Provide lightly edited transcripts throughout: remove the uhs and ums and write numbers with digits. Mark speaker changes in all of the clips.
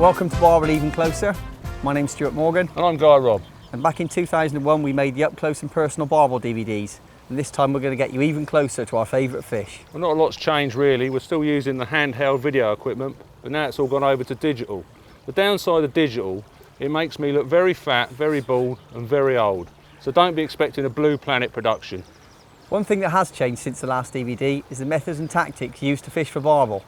Speaker 1: Welcome to BARBEL Even Closer. My name's Stuart Morgan.
Speaker 2: And I'm Guy Robb.
Speaker 1: And back in 2001 we made the Up Close and Personal BARBEL DVDs. And this time we're going to get you even closer to our favourite fish.
Speaker 2: Well, not a lot's changed really. We're still using the handheld video equipment, but now it's all gone over to digital. The downside of digital, it makes me look very fat, very bald and very old. So don't be expecting a Blue Planet production.
Speaker 1: One thing that has changed since the last DVD is the methods and tactics used to fish for barbel.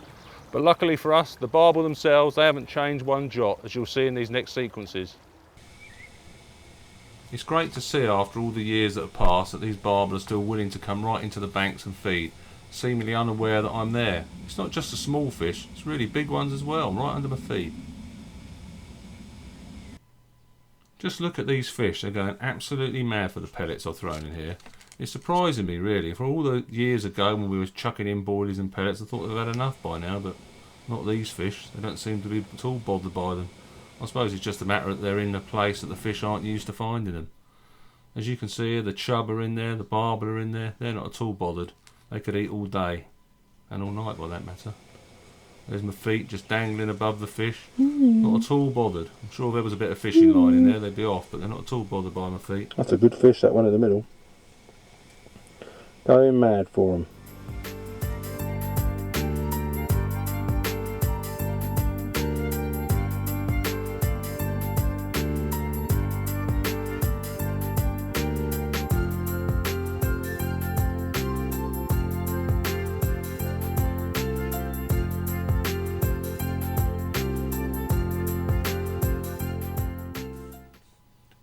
Speaker 2: But luckily for us, the barbel themselves, they haven't changed one jot, as you'll see in these next sequences. It's great to see after all the years that have passed that these barbel are still willing to come right into the banks and feed, seemingly unaware that I'm there. It's not just the small fish, it's really big ones as well, right under my feet. Just look at these fish, they're going absolutely mad for the pellets I've thrown in here. It's surprising me really. For all the years ago when we were chucking in boilies and pellets, I thought they've had enough by now, but not these fish. They don't seem to be at all bothered by them. I suppose it's just a matter that they're in a place that the fish aren't used to finding them. As you can see here, the chub are in there, the barbel are in there. They're not at all bothered. They could eat all day, and all night by that matter. There's my feet just dangling above the fish. Not at all bothered. I'm sure if there was a bit of fishing line in there, they'd be off, but they're not at all bothered by my feet.
Speaker 3: That's a good fish, that one in the middle. Going mad for them.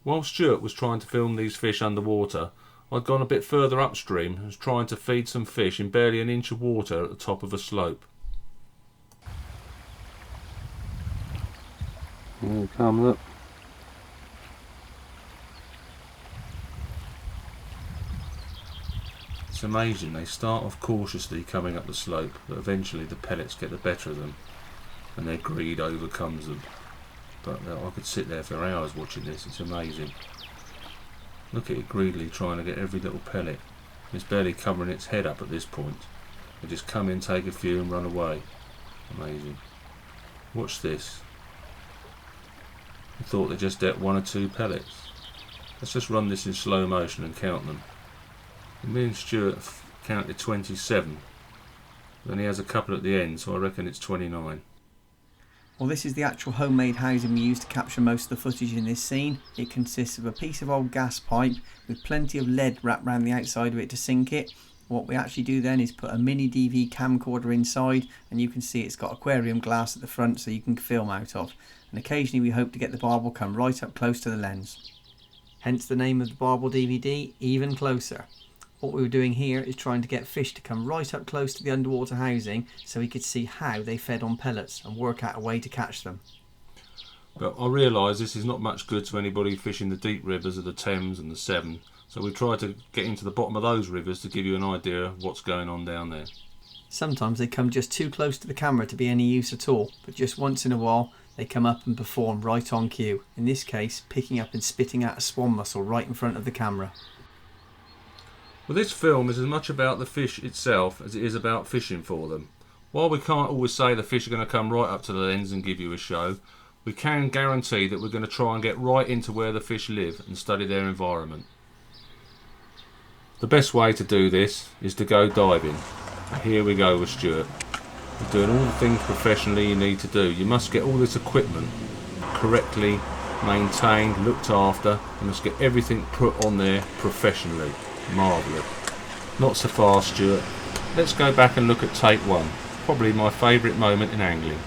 Speaker 2: While Stuart was trying to film these fish underwater, I'd gone a bit further upstream and was trying to feed some fish in barely an inch of water at the top of a slope.
Speaker 3: Here it comes up.
Speaker 2: It's amazing, they start off cautiously coming up the slope, but eventually the pellets get the better of them and their greed overcomes them. But I could sit there for hours watching this, it's amazing. Look at it greedily trying to get every little pellet. It's barely covering its head up at this point. They just come in, take a few and run away. Amazing. Watch this. I thought they just ate 1 or 2 pellets. Let's just run this in slow motion and count them. And me and Stuart counted 27. Then he has a couple at the end, so I reckon it's 29.
Speaker 1: Well, this is the actual homemade housing we used to capture most of the footage in this scene. It consists of a piece of old gas pipe with plenty of lead wrapped around the outside of it to sink it. What we actually do then is put a mini DV camcorder inside, and you can see it's got aquarium glass at the front so you can film out of. And occasionally we hope to get the barbel come right up close to the lens. Hence the name of the barbel DVD, Even Closer. What we were doing here is trying to get fish to come right up close to the underwater housing so we could see how they fed on pellets and work out a way to catch them.
Speaker 2: But I realise this is not much good to anybody fishing the deep rivers of the Thames and the Severn, so we tried to get into the bottom of those rivers to give you an idea of what's going on down there.
Speaker 1: Sometimes they come just too close to the camera to be any use at all, but just once in a while they come up and perform right on cue. In this case, picking up and spitting out a swan mussel right in front of the camera.
Speaker 2: Well, this film is as much about the fish itself as it is about fishing for them. While we can't always say the fish are going to come right up to the lens and give you a show, we can guarantee that we're going to try and get right into where the fish live and study their environment. The best way to do this is to go diving. Here we go with Stuart. We're doing all the things professionally you need to do. You must get all this equipment correctly maintained, looked after, and must get everything put on there professionally. Marvellous. Not so far, Stuart. Let's go back and look at take 1. Probably my favourite moment in angling.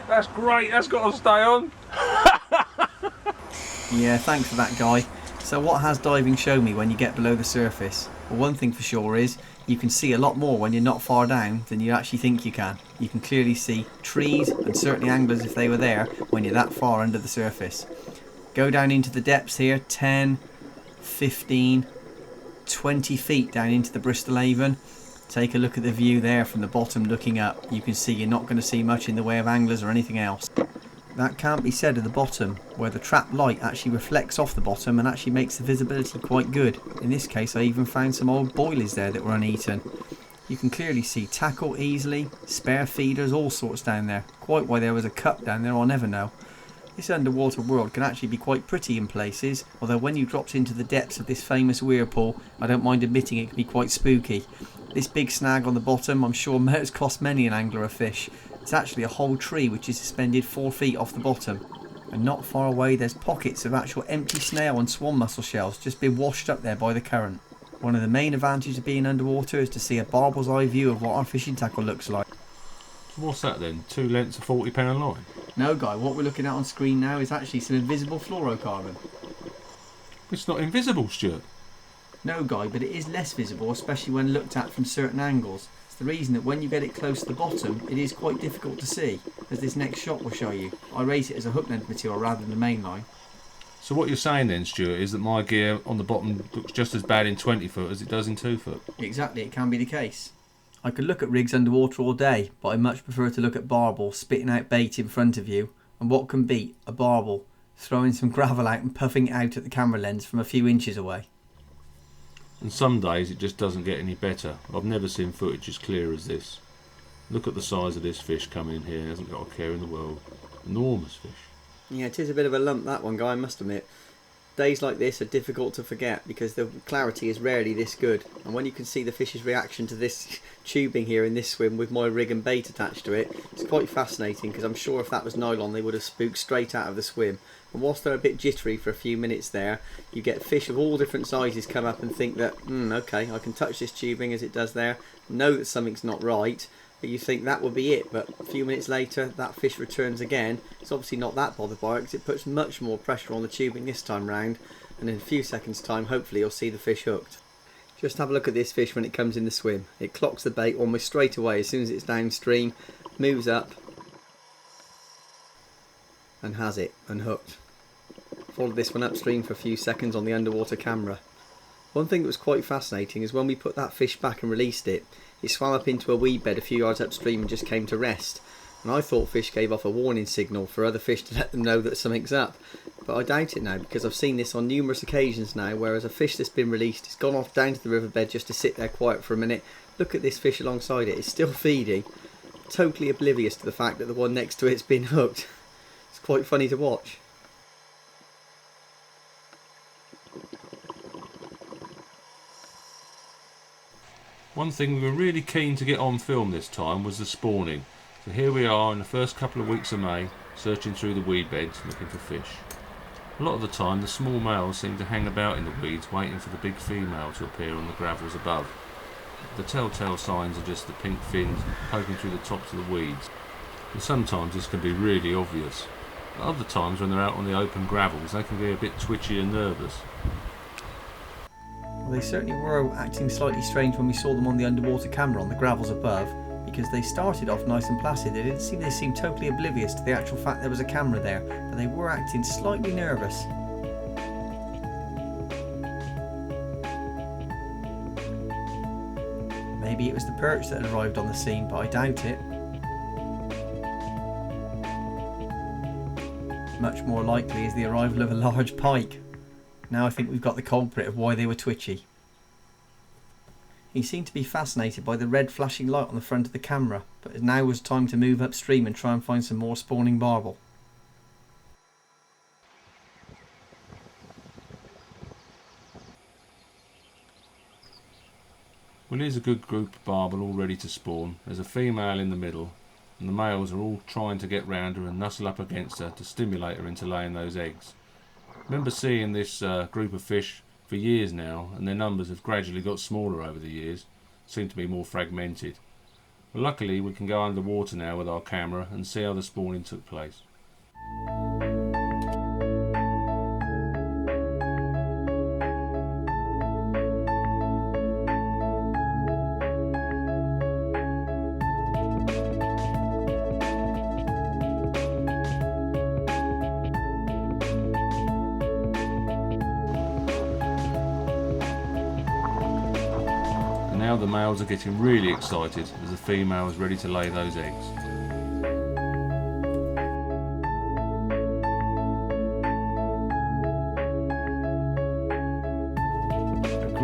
Speaker 2: That's great, that's got to stay on.
Speaker 1: Yeah, thanks for that, Guy. So what has diving shown me when you get below the surface? Well, one thing for sure is you can see a lot more when you're not far down than you actually think you can. You can clearly see trees and certainly anglers if they were there when you're that far under the surface. Go down into the depths here, 10, 15, 20 feet down into the Bristol Avon. Take a look at the view there from the bottom looking up. You can see you're not going to see much in the way of anglers or anything else. That can't be said of the bottom, where the trap light actually reflects off the bottom and actually makes the visibility quite good. In this case I even found some old boilies there that were uneaten. You can clearly see tackle easily, spare feeders, all sorts down there. Quite why there was a cup down there I'll never know. This underwater world can actually be quite pretty in places, although when you dropped into the depths of this famous whirlpool, I don't mind admitting it can be quite spooky. This big snag on the bottom I'm sure has cost many an angler a fish. It's actually a whole tree which is suspended 4 feet off the bottom. And not far away there's pockets of actual empty snail and swan mussel shells just been washed up there by the current. One of the main advantages of being underwater is to see a barbel's eye view of what our fishing tackle looks like.
Speaker 2: So what's that then? 2 lengths of £40 line?
Speaker 1: No Guy, what we're looking at on screen now is actually some invisible fluorocarbon.
Speaker 2: It's not invisible, Stuart.
Speaker 1: No Guy, but it is less visible, especially when looked at from certain angles. It's the reason that when you get it close to the bottom, it is quite difficult to see, as this next shot will show you. I rate it as a hook length material rather than the main line.
Speaker 2: So what you're saying then, Stuart, is that my gear on the bottom looks just as bad in 20 foot as it does in 2 foot?
Speaker 1: Exactly, it can be the case. I could look at rigs underwater all day, but I much prefer to look at barbel spitting out bait in front of you, and what can beat a barbel throwing some gravel out and puffing it out at the camera lens from a few inches away.
Speaker 2: And some days it just doesn't get any better. I've never seen footage as clear as this. Look at the size of this fish coming in here. It hasn't got a care in the world. Enormous fish.
Speaker 1: Yeah, it is a bit of a lump, that one, Guy, I must admit. Days like this are difficult to forget because the clarity is rarely this good, and when you can see the fish's reaction to this tubing here in this swim with my rig and bait attached to it, it's quite fascinating, because I'm sure if that was nylon they would have spooked straight out of the swim. And whilst they're a bit jittery for a few minutes there, you get fish of all different sizes come up and think that, okay, I can touch this tubing as it does there, know that something's not right, but you think that will be it, but a few minutes later that fish returns again. It's obviously not that bothered by it because it puts much more pressure on the tubing this time round, and in a few seconds time hopefully you'll see the fish hooked. Just have a look at this fish when it comes in the swim. It clocks the bait almost straight away as soon as it's downstream, moves up and has it unhooked. Followed this one upstream for a few seconds on the underwater camera. One thing that was quite fascinating is when we put that fish back and released it, it swam up into a weed bed a few yards upstream and just came to rest. And I thought fish gave off a warning signal for other fish to let them know that something's up. But I doubt it now, because I've seen this on numerous occasions now, whereas a fish that's been released has gone off down to the riverbed just to sit there quiet for a minute. Look at this fish alongside it, it's still feeding, totally oblivious to the fact that the one next to it's been hooked. It's quite funny to watch.
Speaker 2: One thing we were really keen to get on film this time was the spawning. So here we are in the first couple of weeks of May, searching through the weed beds looking for fish. A lot of the time the small males seem to hang about in the weeds waiting for the big female to appear on the gravels above. The telltale signs are just the pink fins poking through the tops of the weeds. And sometimes this can be really obvious. But other times when they're out on the open gravels they can be a bit twitchy and nervous.
Speaker 1: Well, they certainly were acting slightly strange when we saw them on the underwater camera on the gravels above, because they started off nice and placid. They seemed totally oblivious to the actual fact there was a camera there, but they were acting slightly nervous. Maybe it was the perch that had arrived on the scene, but I doubt it. Much more likely is the arrival of a large pike. Now I think we've got the culprit of why they were twitchy. He seemed to be fascinated by the red flashing light on the front of the camera, but now was time to move upstream and try and find some more spawning barbel.
Speaker 2: Well, here's a good group of barbel all ready to spawn. There's a female in the middle, and the males are all trying to get round her and nuzzle up against her to stimulate her into laying those eggs. I remember seeing this group of fish for years now, and their numbers have gradually got smaller over the years, seem to be more fragmented. But luckily we can go underwater now with our camera and see how the spawning took place. Now the males are getting really excited as the female is ready to lay those eggs.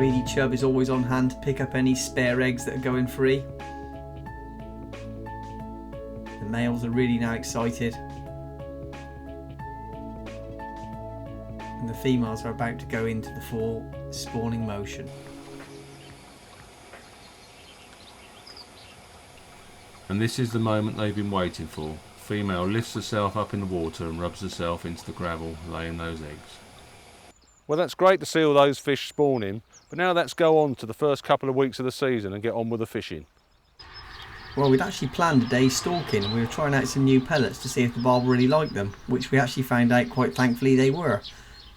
Speaker 1: greedy chub is always on hand to pick up any spare eggs that are going free. The males are really now excited. And the females are about to go into the full spawning motion.
Speaker 2: And this is the moment they've been waiting for. Female lifts herself up in the water and rubs herself into the gravel, laying those eggs. Well, that's great to see all those fish spawning, but now let's go on to the first couple of weeks of the season and get on with the fishing.
Speaker 1: Well, we'd actually planned a day's stalking and we were trying out some new pellets to see if the barbel really liked them, which we actually found out quite thankfully they were.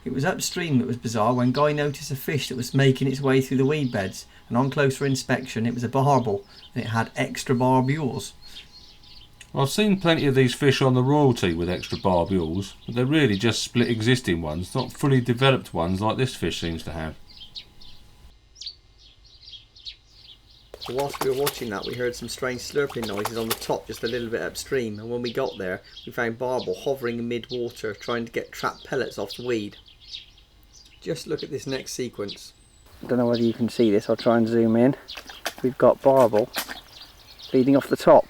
Speaker 1: It was upstream that was bizarre when Guy noticed a fish that was making its way through the weed beds, and on closer inspection it was a barbel and it had extra barbules.
Speaker 2: I've seen plenty of these fish on the royalty with extra barbules, but they're really just split existing ones, not fully developed ones like this fish seems to have.
Speaker 1: So whilst we were watching that, we heard some strange slurping noises on the top just a little bit upstream, and when we got there we found barbel hovering in mid-water trying to get trapped pellets off the weed. Just look at this next sequence. I don't know whether you can see this, I'll try and zoom in. We've got barbel feeding off the top.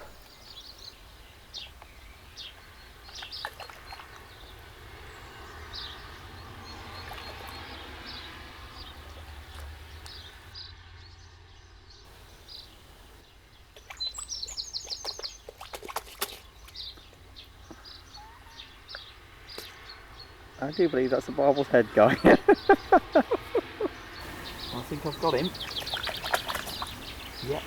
Speaker 1: I do believe that's the barbel's head, Guy. I think I've got him. Yep.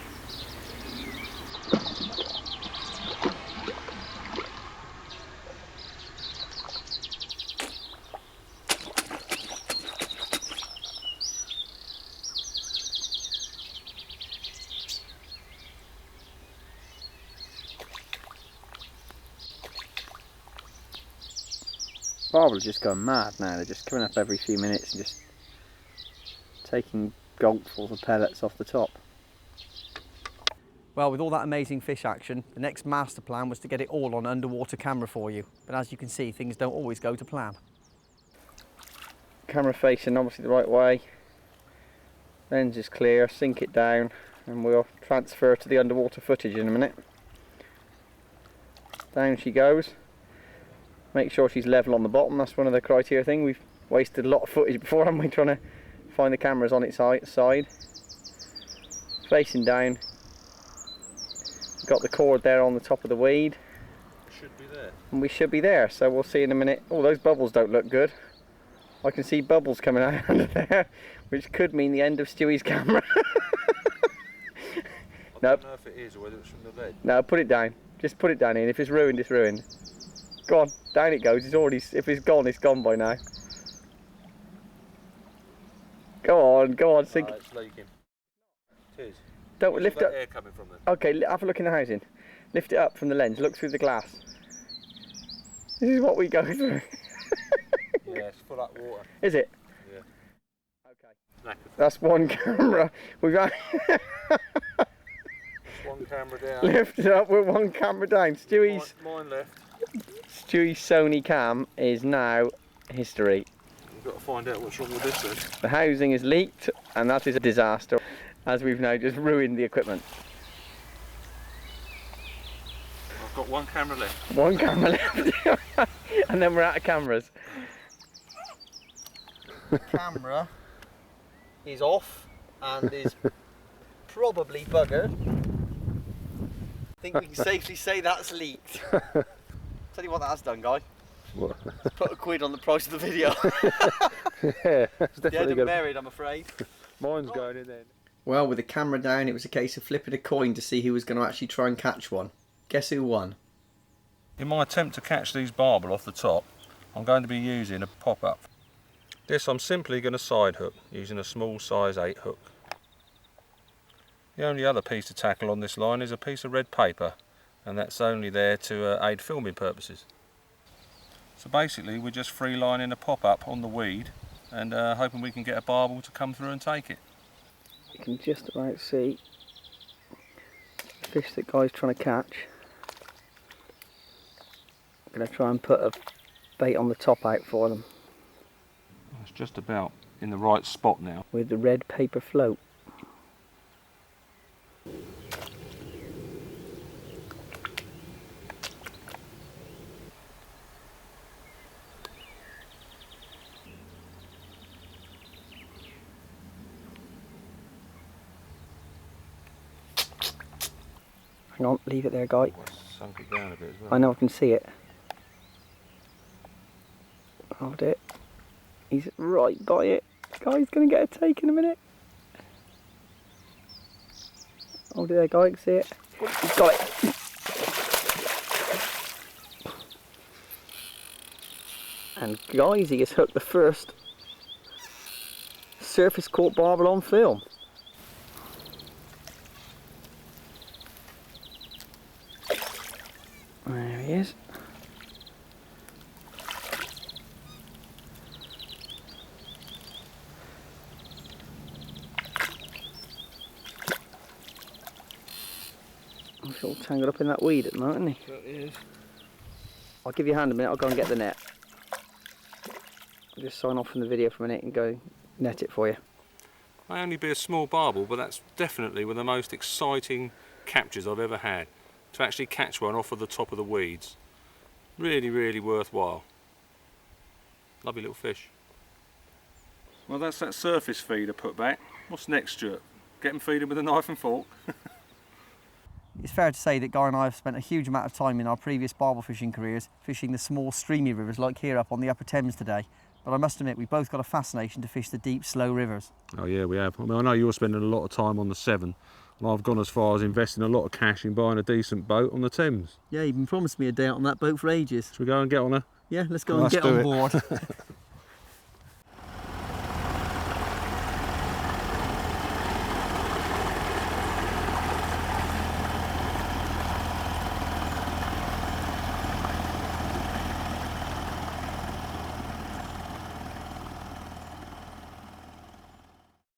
Speaker 1: Barbel are just going mad now. They're just coming up every few minutes and just taking gulpfuls of pellets off the top. Well, with all that amazing fish action, the next master plan was to get it all on underwater camera for you. But as you can see, things don't always go to plan. Camera facing obviously the right way. Lens is clear, sink it down, and we'll transfer to the underwater footage in a minute. Down she goes. Make sure she's level on the bottom, that's one of the criteria thing. We've wasted a lot of footage before, haven't we, trying to find the cameras on its side. Facing down. Got the cord there on the top of the weed.
Speaker 2: Should be there.
Speaker 1: And we should be there, so we'll see in a minute. Oh, those bubbles don't look good. I can see bubbles coming out under there, which could mean the end of Stewie's camera. Nope.
Speaker 2: I don't know if it is or whether it's from the lead.
Speaker 1: No, put it down. Just put it down in. If it's ruined, it's ruined. Go on, down it goes. It's already. If it's gone by now. Go on, sink.
Speaker 2: It's leaking. It is.
Speaker 1: Don't
Speaker 2: Where's
Speaker 1: lift
Speaker 2: that
Speaker 1: up.
Speaker 2: air coming from then?
Speaker 1: Okay, have a look in the housing. Lift it up from the lens. Look through the glass. This is what we go through.
Speaker 2: Yeah, it's full up water.
Speaker 1: Is it?
Speaker 2: Yeah.
Speaker 1: Okay. That's one camera. We've got.
Speaker 2: One camera down.
Speaker 1: Lift it up with one camera down. Stewie's.
Speaker 2: Mine left.
Speaker 1: Stewie's Sony cam is now history.
Speaker 2: We've got to find out what's wrong with this then.
Speaker 1: The housing is leaked, and that is a disaster, as we've now just ruined the equipment.
Speaker 2: I've got one camera left.
Speaker 1: One camera left, and then we're out of cameras. The camera is off and is probably buggered. I think we can safely say that's leaked. Tell you what that has done, Guy.
Speaker 3: What?
Speaker 1: It's put £1 on the price of the video.
Speaker 3: Yeah, that's definitely
Speaker 1: Dead and
Speaker 3: good.
Speaker 1: buried, I'm afraid.
Speaker 3: Mine's going in then.
Speaker 1: Well, with the camera down, it was a case of flipping a coin to see who was going to actually try and catch one. Guess who won?
Speaker 2: In my attempt to catch these barbel off the top, I'm going to be using a pop-up. This I'm simply going to side hook using a small size 8 hook. The only other piece of tackle on this line is a piece of red paper, and that's only there to aid filming purposes. So basically we're just free lining a pop-up on the weed and hoping we can get a barbel to come through and take it.
Speaker 1: You can just about see the fish that Guy's trying to catch. I'm going to try and put a bait on the top out for them.
Speaker 2: That's just about in the right spot now.
Speaker 1: With the red paper float. Hang on, leave it there, Guy.
Speaker 2: Sunk it down a bit as well.
Speaker 1: I know, I can see it. Hold it. He's right by it. Guy's going to get a take in a minute. Hold it there, Guy, I can see it. He's got it. And guys, he has hooked the first surface caught barbel on film. There he is. He's all tangled up in that weed at the moment, isn't he?
Speaker 2: That is.
Speaker 1: I'll give you a hand a minute, I'll go and get the net. I'll just sign off from the video for a minute and go net it for you.
Speaker 2: May only be a small barbel, but that's definitely one of the most exciting captures I've ever had. To actually catch one off of the top of the weeds. Really, really worthwhile. Lovely little fish. Well, that's that surface feeder put back. What's next, Stuart? Get him feeding with a knife and fork?
Speaker 1: It's fair to say that Guy and I have spent a huge amount of time in our previous barbel fishing careers fishing the small streamy rivers like here up on the Upper Thames today. But I must admit, we've both got a fascination to fish the deep, slow rivers.
Speaker 2: Oh yeah, we have. I mean, I know you're spending a lot of time on the Severn, and I've gone as far as investing a lot of cash in buying a decent boat on the Thames.
Speaker 1: Yeah, you've been promised me a day out on that boat for ages.
Speaker 2: Should we go and get on her?
Speaker 1: Yeah, let's go and get on board.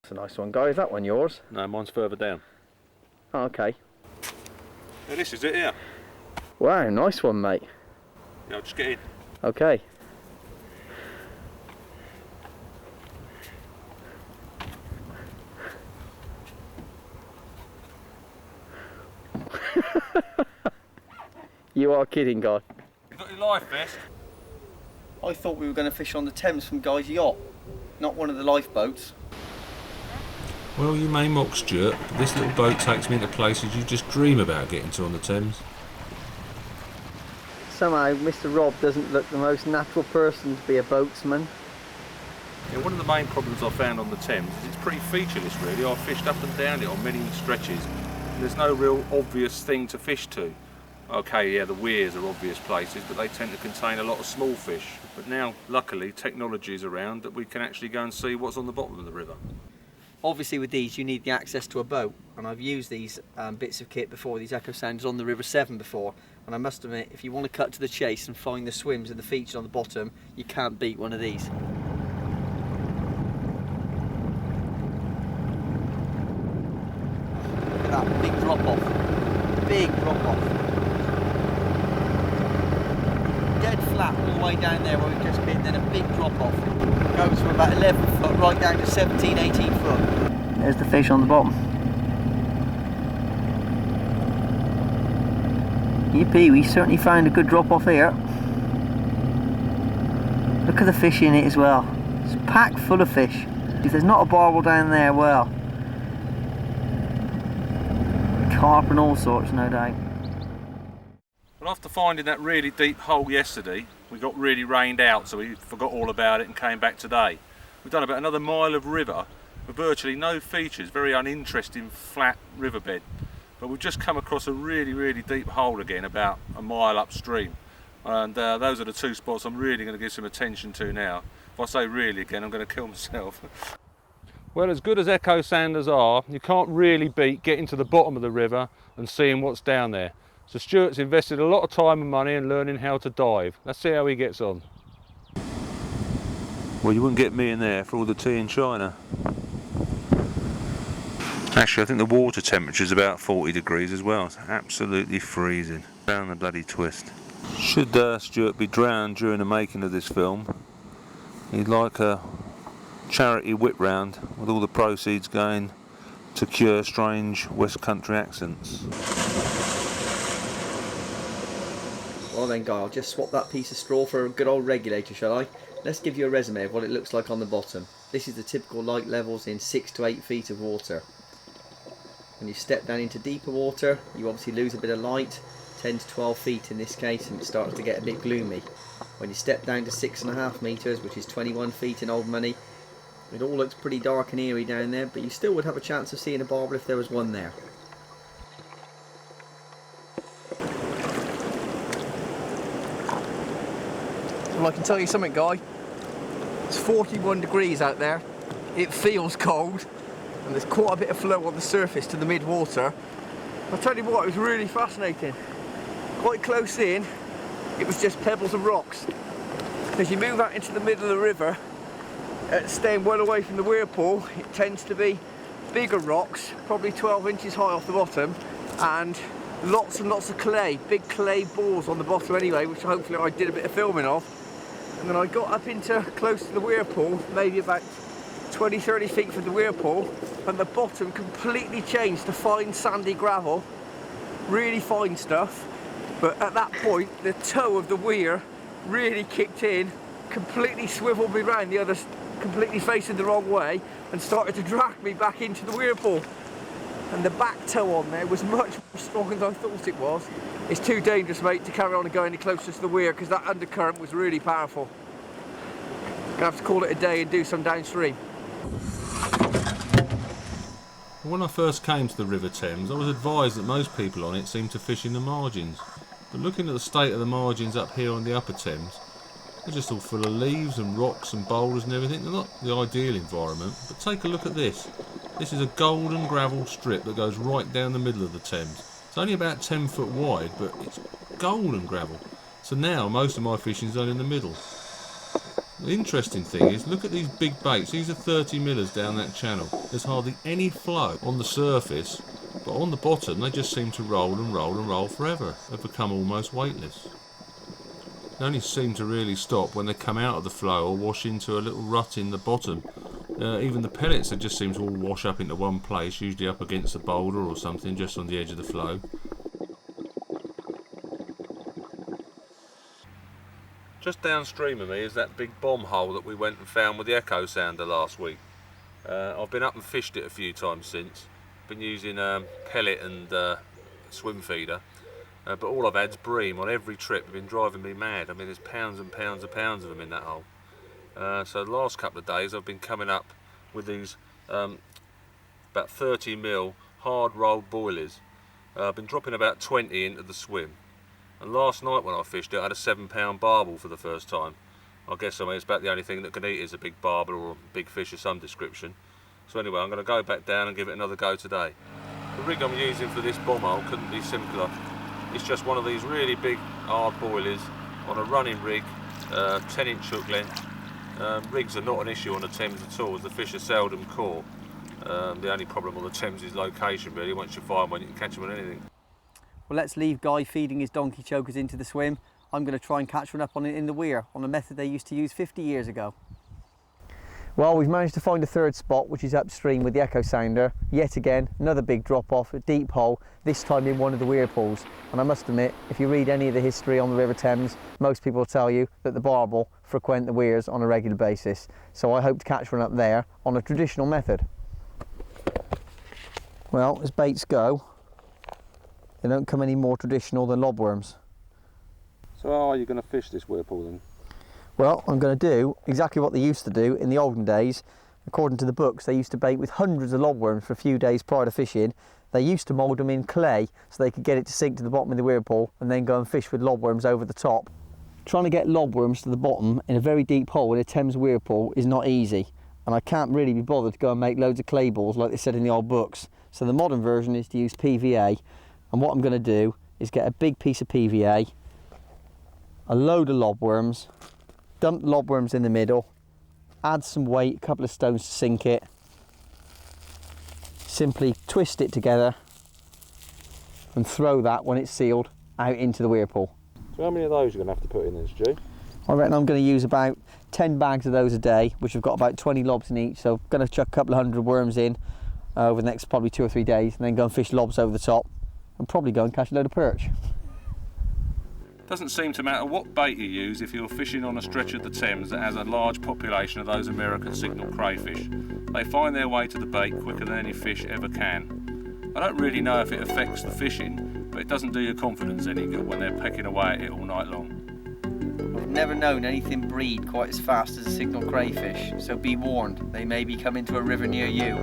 Speaker 1: That's a nice one, Guy. Is that one yours?
Speaker 2: No, mine's further down.
Speaker 1: Oh, okay.
Speaker 2: Yeah, this is it here.
Speaker 1: Wow, nice one, mate.
Speaker 2: Yeah, I'll just get in.
Speaker 1: Okay. You are kidding, Guy.
Speaker 2: You got your life vest?
Speaker 1: I thought we were going to fish on the Thames from Guy's yacht, not one of the lifeboats.
Speaker 2: Well, you may mock, Stuart, but this little boat takes me into places you just dream about getting to on the Thames.
Speaker 1: Somehow Mr. Robb doesn't look the most natural person to be a boatsman.
Speaker 2: Yeah, one of the main problems I found on the Thames is it's pretty featureless really. I've fished up and down it on many stretches. There's no real obvious thing to fish to. Okay, yeah, the weirs are obvious places, but they tend to contain a lot of small fish. But now, luckily, technology is around that we can actually go and see what's on the bottom of the river.
Speaker 1: Obviously with these you need the access to a boat, and I've used these bits of kit before, these Echo Sounders on the River Severn before, and I must admit, if you want to cut to the chase and find the swims and the features on the bottom, you can't beat one of these. Look at that big drop off, big drop off. Dead flat all the way down there where we've just been, then a big drop off. Goes from about 11 foot right down to 17, 18 foot. There's the fish on the bottom. Yippee, we certainly found a good drop off here. Look at the fish in it as well. It's packed full of fish. If there's not a barbel down there, well, carp and all sorts, no doubt.
Speaker 2: Well, after finding that really deep hole yesterday, we got really rained out, so we forgot all about it and came back today. We've done about another mile of river with virtually no features, very uninteresting flat riverbed. But we've just come across a really, really deep hole again, about a mile upstream. And those are the two spots I'm really going to give some attention to now. If I say really again, I'm going to kill myself. Well, as good as Echo Sounders are, you can't really beat getting to the bottom of the river and seeing what's down there. So Stuart's invested a lot of time and money in learning how to dive. Let's see how he gets on. Well, you wouldn't get me in there for all the tea in China. Actually, I think the water temperature is about 40 degrees as well. It's absolutely freezing. Down the bloody twist. Should Stuart be drowned during the making of this film, he'd like a charity whip round with all the proceeds going to cure strange West Country accents.
Speaker 1: Well then, Guy, I'll just swap that piece of straw for a good old regulator, shall I? Let's give you a resume of what it looks like on the bottom. This is the typical light levels in 6 to 8 feet of water. When you step down into deeper water, you obviously lose a bit of light, 10 to 12 feet in this case, and it starts to get a bit gloomy. When you step down to 6.5 metres, which is 21 feet in old money, it all looks pretty dark and eerie down there, but you still would have a chance of seeing a barbel if there was one there. Well, I can tell you something, Guy. It's 41 degrees out there. It feels cold, and there's quite a bit of flow on the surface to the mid-water. I'll tell you what, it was really fascinating. Quite close in, it was just pebbles and rocks. As you move out into the middle of the river, staying well away from the whirlpool, it tends to be bigger rocks, probably 12 inches high off the bottom, and lots and lots of clay, big clay balls on the bottom anyway, which hopefully I did a bit of filming of. And then I got up into close to the whirlpool, maybe about 20-30 feet from the whirlpool, and the bottom completely changed to fine sandy gravel, really fine stuff. But at that point, the toe of the weir really kicked in, completely swiveled me round the other, completely facing the wrong way, and started to drag me back into the whirlpool. And the back toe on there was much more strong than I thought it was. It's too dangerous, mate, to carry on and go any closer to the weir because that undercurrent was really powerful. Gonna have to call it a day and do some downstream.
Speaker 2: When I first came to the River Thames, I was advised that most people on it seemed to fish in the margins. But looking at the state of the margins up here on the Upper Thames, they're just all full of leaves and rocks and boulders and everything. They're not the ideal environment, but take a look at this. This is a golden gravel strip that goes right down the middle of the Thames. It's only about 10 foot wide, but it's golden gravel. So now most of my fishing's done in the middle. The interesting thing is, look at these big baits. These are 30 millers down that channel. There's hardly any flow on the surface, but on the bottom they just seem to roll and roll and roll forever. They've become almost weightless. They only seem to really stop when they come out of the flow or wash into a little rut in the bottom. Even the pellets, they just seem to all wash up into one place, usually up against a boulder or something, just on the edge of the flow. Just downstream of me is that big bomb hole that we went and found with the echo sounder last week. I've been up and fished it a few times since. Been using pellet and swim feeder, but all I've had's bream on every trip. They've been driving me mad. I mean, there's pounds and pounds of them in that hole. So the last couple of days I've been coming up with these about 30 mil hard rolled boilies. I've been dropping about 20 into the swim. And last night when I fished it, I had a 7-pound barbel for the first time. I guess it's about the only thing that can eat is a big barbel or a big fish of some description. So anyway, I'm going to go back down and give it another go today. The rig I'm using for this bomb hole couldn't be simpler. It's just one of these really big hard boilies on a running rig, 10-inch hook length. Rigs are not an issue on the Thames at all, as the fish are seldom caught. The only problem on the Thames is location, really. Once you find one, you can catch them on anything.
Speaker 1: Well, let's leave Guy feeding his donkey chokers into the swim. I'm going to try and catch one up on it in the weir, on a method they used to use 50 years ago. Well, we've managed to find a third spot, which is upstream with the echo sounder. Yet again, another big drop off, a deep hole, this time in one of the weir pools. And I must admit, if you read any of the history on the River Thames, most people will tell you that the barbel frequent the weirs on a regular basis. So I hope to catch one up there on a traditional method. Well, as baits go, they don't come any more traditional than lobworms.
Speaker 2: So how are you going to fish this whirlpool then?
Speaker 1: Well, I'm going to do exactly what they used to do in the olden days. According to the books, they used to bait with hundreds of lobworms for a few days prior to fishing. They used to mould them in clay so they could get it to sink to the bottom of the whirlpool and then go and fish with lobworms over the top. Trying to get lobworms to the bottom in a very deep hole in a Thames whirlpool is not easy, and I can't really be bothered to go and make loads of clay balls like they said in the old books. So the modern version is to use PVA, and what I'm going to do is get a big piece of PVA, a load of lobworms, dump lobworms in the middle, add some weight, a couple of stones to sink it, simply twist it together and throw that, when it's sealed, out into the whirlpool.
Speaker 2: So how many of those are you going to have to put in then, Stu?
Speaker 1: I reckon I'm going to use about 10 bags of those a day, which have got about 20 lobs in each, so I'm going to chuck a couple of hundred worms in over the next probably 2 or 3 days, and then go and fish lobs over the top, and probably go and catch a load of perch.
Speaker 2: Doesn't seem to matter what bait you use if you're fishing on a stretch of the Thames that has a large population of those American signal crayfish. They find their way to the bait quicker than any fish ever can. I don't really know if it affects the fishing, but it doesn't do your confidence any good when they're pecking away at it all night long.
Speaker 1: I've never known anything breed quite as fast as a signal crayfish, so be warned, they may be coming to a river near you.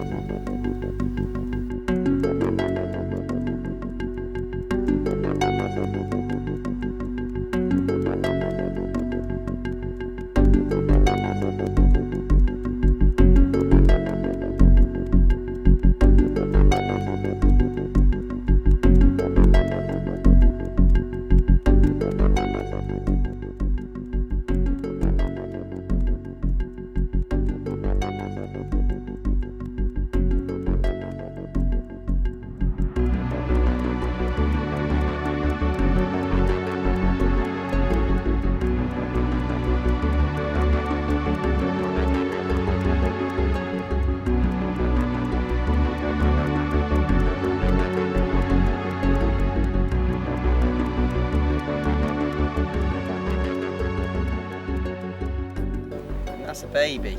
Speaker 1: That's a baby.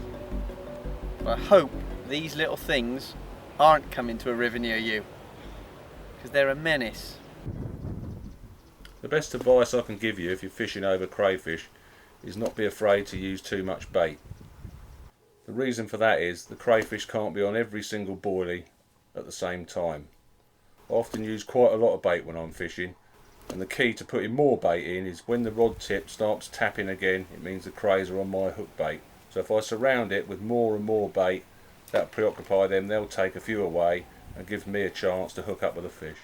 Speaker 1: But I hope these little things aren't coming to a river near you, because they're a menace.
Speaker 2: The best advice I can give you if you're fishing over crayfish is not be afraid to use too much bait. The reason for that is the crayfish can't be on every single boilie at the same time. I often use quite a lot of bait when I'm fishing, and the key to putting more bait in is when the rod tip starts tapping again, it means the crays are on my hook bait. So if I surround it with more and more bait, that'll preoccupy them, they'll take a few away and give me a chance to hook up with a fish.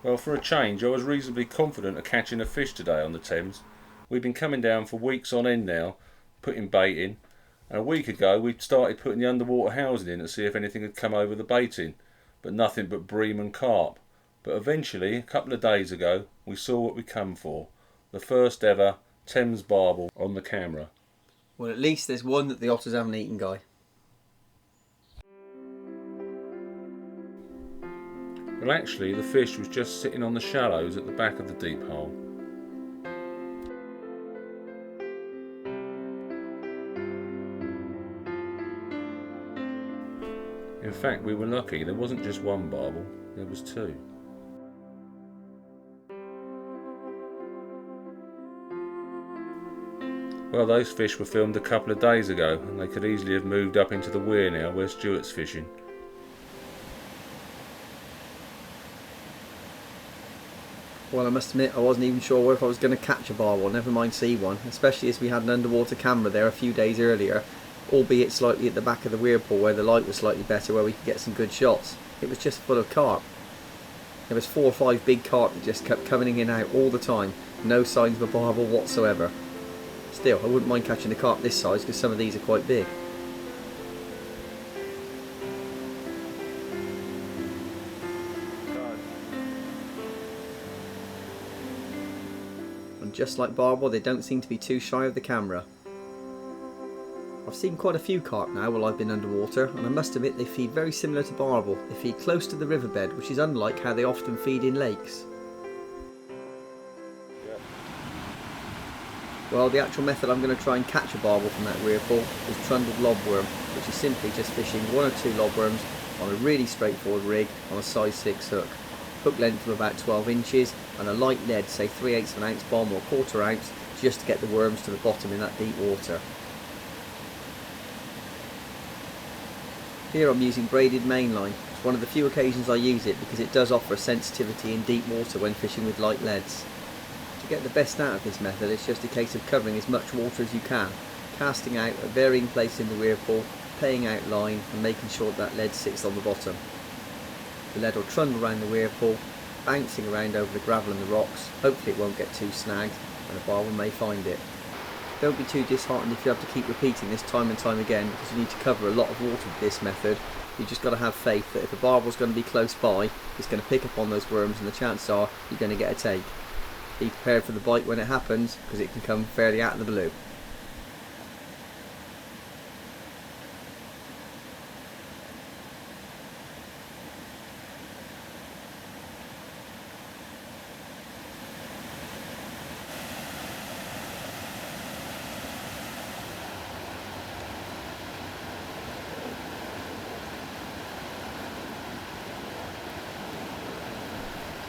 Speaker 2: Well, for a change, I was reasonably confident of catching a fish today on the Thames. We've been coming down for weeks on end now, putting bait in, and a week ago we started putting the underwater housing in to see if anything had come over the baiting, but nothing but bream and carp. But eventually, a couple of days ago, we saw what we come for, the first ever Thames barbel on the camera.
Speaker 1: Well, at least there's one that the otters haven't eaten, Guy.
Speaker 2: Well, actually, the fish was just sitting on the shallows at the back of the deep hole. In fact, we were lucky. There wasn't just one barbel, there was two. Well, those fish were filmed a couple of days ago, and they could easily have moved up into the weir now where Stuart's fishing.
Speaker 1: Well, I must admit I wasn't even sure if I was going to catch a barbel, never mind see one, especially as we had an underwater camera there a few days earlier, albeit slightly at the back of the weir pool where the light was slightly better, where we could get some good shots. It was just full of carp. There was 4 or 5 big carp that just kept coming in and out all the time, no signs of a barbel whatsoever. Still, I wouldn't mind catching a carp this size because some of these are quite big. And just like barbel, they don't seem to be too shy of the camera. I've seen quite a few carp now while I've been underwater, and I must admit they feed very similar to barbel. They feed close to the riverbed, which is unlike how they often feed in lakes. Well, the actual method I'm going to try and catch a barbel from that weir pool is trundled lobworm, which is simply just fishing 1 or 2 lobworms on a really straightforward rig on a size 6 hook. Hook length of about 12 inches and a light lead, say 3/8 of an ounce bomb or 1/4 ounce, just to get the worms to the bottom in that deep water. Here I'm using braided mainline. It's one of the few occasions I use it because it does offer a sensitivity in deep water when fishing with light leads. To get the best out of this method, it's just a case of covering as much water as you can, casting out at varying places in the weir pool, paying out line and making sure that lead sits on the bottom. The lead will trundle around the weir pool, bouncing around over the gravel and the rocks. Hopefully it won't get too snagged and a barbel may find it. Don't be too disheartened if you have to keep repeating this time and time again, because you need to cover a lot of water with this method, You've just got to have faith that if a barbel's going to be close by, it's going to pick up on those worms, and the chances are you're going to get a take. Be prepared for the bite when it happens, because it can come fairly out of the blue.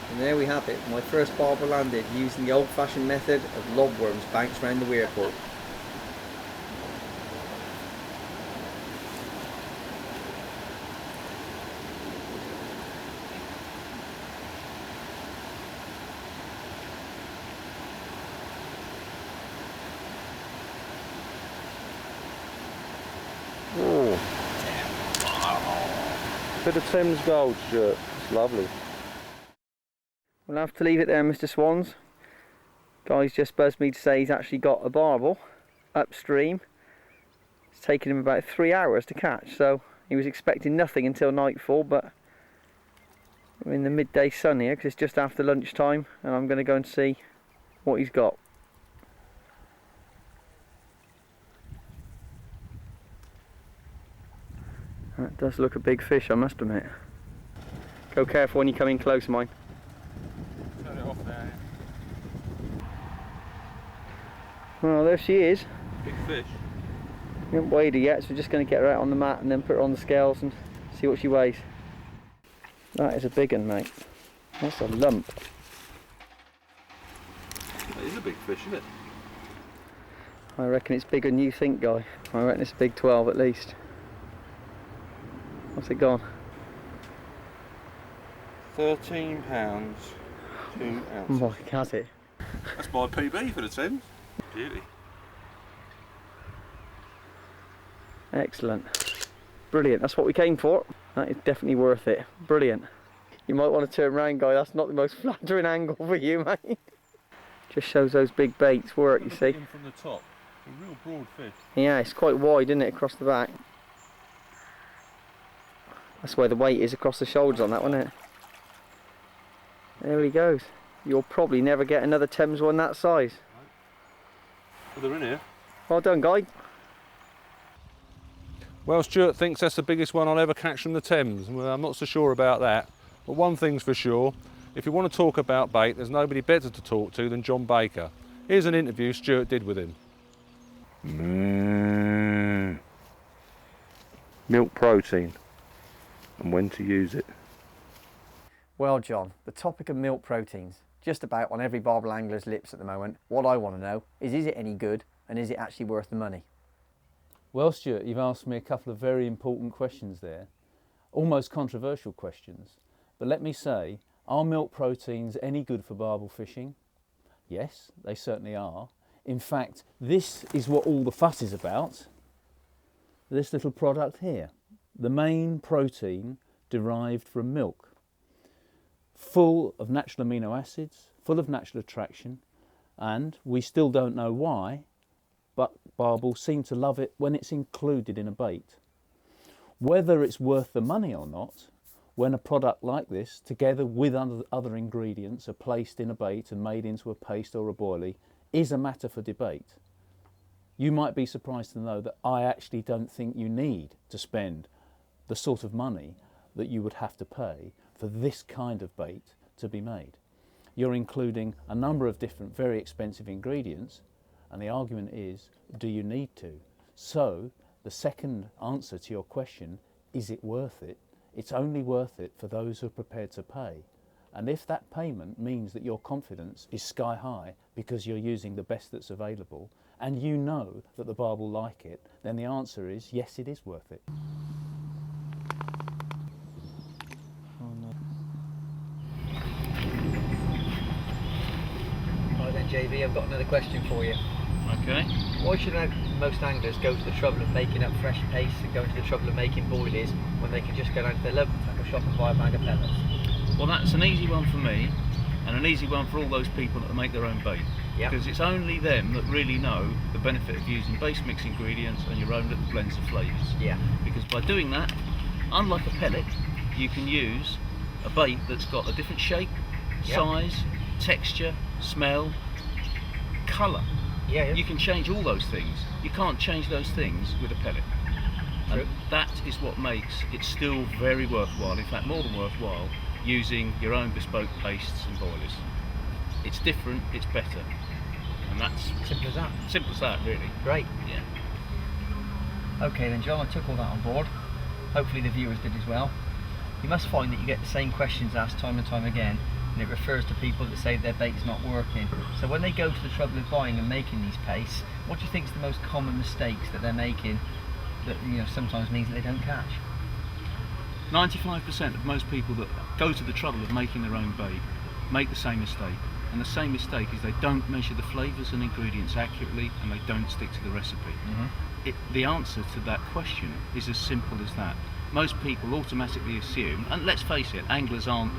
Speaker 1: And there we have it, my first barbel landed using the old-fashioned method of lobworms banked around the weir port.
Speaker 3: Oh. Bit of Thames Gold, Stuart. It's lovely.
Speaker 1: We'll have to leave it there, Mr. Swans. Guy's just buzzed me to say he's actually got a barbel upstream. It's taken him about 3 hours to catch, so he was expecting nothing until nightfall, but we're in the midday sun here because it's just after lunchtime, and I'm going to go and see what he's got. That does look a big fish, I must admit. Go careful when you come in close, mine.
Speaker 2: Turn it off there.
Speaker 1: Well, there she is.
Speaker 2: Big fish.
Speaker 1: We haven't weighed her yet, so we're just going to get her out on the mat and then put her on the scales and see what she weighs. That is a big one, mate. That's a lump.
Speaker 2: That is a big fish, isn't it?
Speaker 1: I reckon it's bigger than you think, Guy. I reckon it's a big 12 at least. What's it gone?
Speaker 2: 13 pounds, 2 ounces.
Speaker 1: Oh, has it?
Speaker 2: That's my PB for the Thames. Beauty.
Speaker 1: Excellent. Brilliant, that's what we came for. That is definitely worth it. Brilliant. You might want to turn around, Guy, that's not the most flattering angle for you, mate. Just shows those big baits work, you see.
Speaker 2: From the top, a real broad fish.
Speaker 1: Yeah, it's quite wide, isn't it, across the back. That's where the weight is across the shoulders on that one, isn't it? There he goes. You'll probably never get another Thames one that size.
Speaker 2: Well, they're in here.
Speaker 1: Well done, Guy.
Speaker 2: Well, Stuart thinks that's the biggest one I'll ever catch from the Thames. Well, I'm not so sure about that. But one thing's for sure, if you want to talk about bait, there's nobody better to talk to than John Baker. Here's an interview Stuart did with him. Milk protein and when to use it.
Speaker 1: Well, John, the topic of milk proteins, just about on every barbel angler's lips at the moment. What I want to know is it any good, and is it actually worth the money?
Speaker 4: Well, Stuart, you've asked me a couple of very important questions there, almost controversial questions. But let me say, are milk proteins any good for barbel fishing? Yes, they certainly are. In fact, this is what all the fuss is about. This little product here, the main protein derived from milk, full of natural amino acids, full of natural attraction, and we still don't know why, but barbels seem to love it when it's included in a bait. Whether it's worth the money or not, when a product like this, together with other ingredients, are placed in a bait and made into a paste or a boilie, is a matter for debate. You might be surprised to know that I actually don't think you need to spend the sort of money that you would have to pay for this kind of bait to be made. You're including a number of different very expensive ingredients, and the argument is, do you need to? So the second answer to your question, is it worth it? It's only worth it for those who are prepared to pay. And if that payment means that your confidence is sky high because you're using the best that's available, and you know that the barbel like it, then the answer is yes, it is worth it.
Speaker 1: Right then, JV, I've got another question for you.
Speaker 4: Okay.
Speaker 1: Why should most anglers go to the trouble of making up fresh paste and go to the trouble of making boilies when they can just go down to their local tackle shop and buy a bag of pellets?
Speaker 4: Well, that's an easy one for me, and an easy one for all those people that make their own bait.
Speaker 1: Yep.
Speaker 4: Because it's only them that really know the benefit of using base mix ingredients and your own little blends of flavours.
Speaker 1: Yeah.
Speaker 4: Because by doing that, Unlike a pellet, you can use a bait that's got a different shape, size, texture, smell, colour. You can change all those things. You can't change those things with a pellet.
Speaker 1: True.
Speaker 4: And that is what makes it still very worthwhile, in fact more than worthwhile, using your own bespoke pastes and boilers. It's different, it's better. And that's
Speaker 1: Simple as that.
Speaker 4: simple as that, really.
Speaker 1: Great.
Speaker 4: Yeah.
Speaker 1: Okay then, John, I took all that on board. Hopefully the viewers did as well. You must find that you get the same questions asked time and time again, and it refers to people that say their bait's not working. So when they go to the trouble of buying and making these pastes, what do you think is the most common mistakes that they're making that sometimes means that they don't catch?
Speaker 4: 95% of most people that go to the trouble of making their own bait make the same mistake. And the same mistake is they don't measure the flavours and ingredients accurately, and they don't stick to the recipe. The answer to that question is as simple as that. Most people automatically assume, and let's face it, anglers aren't,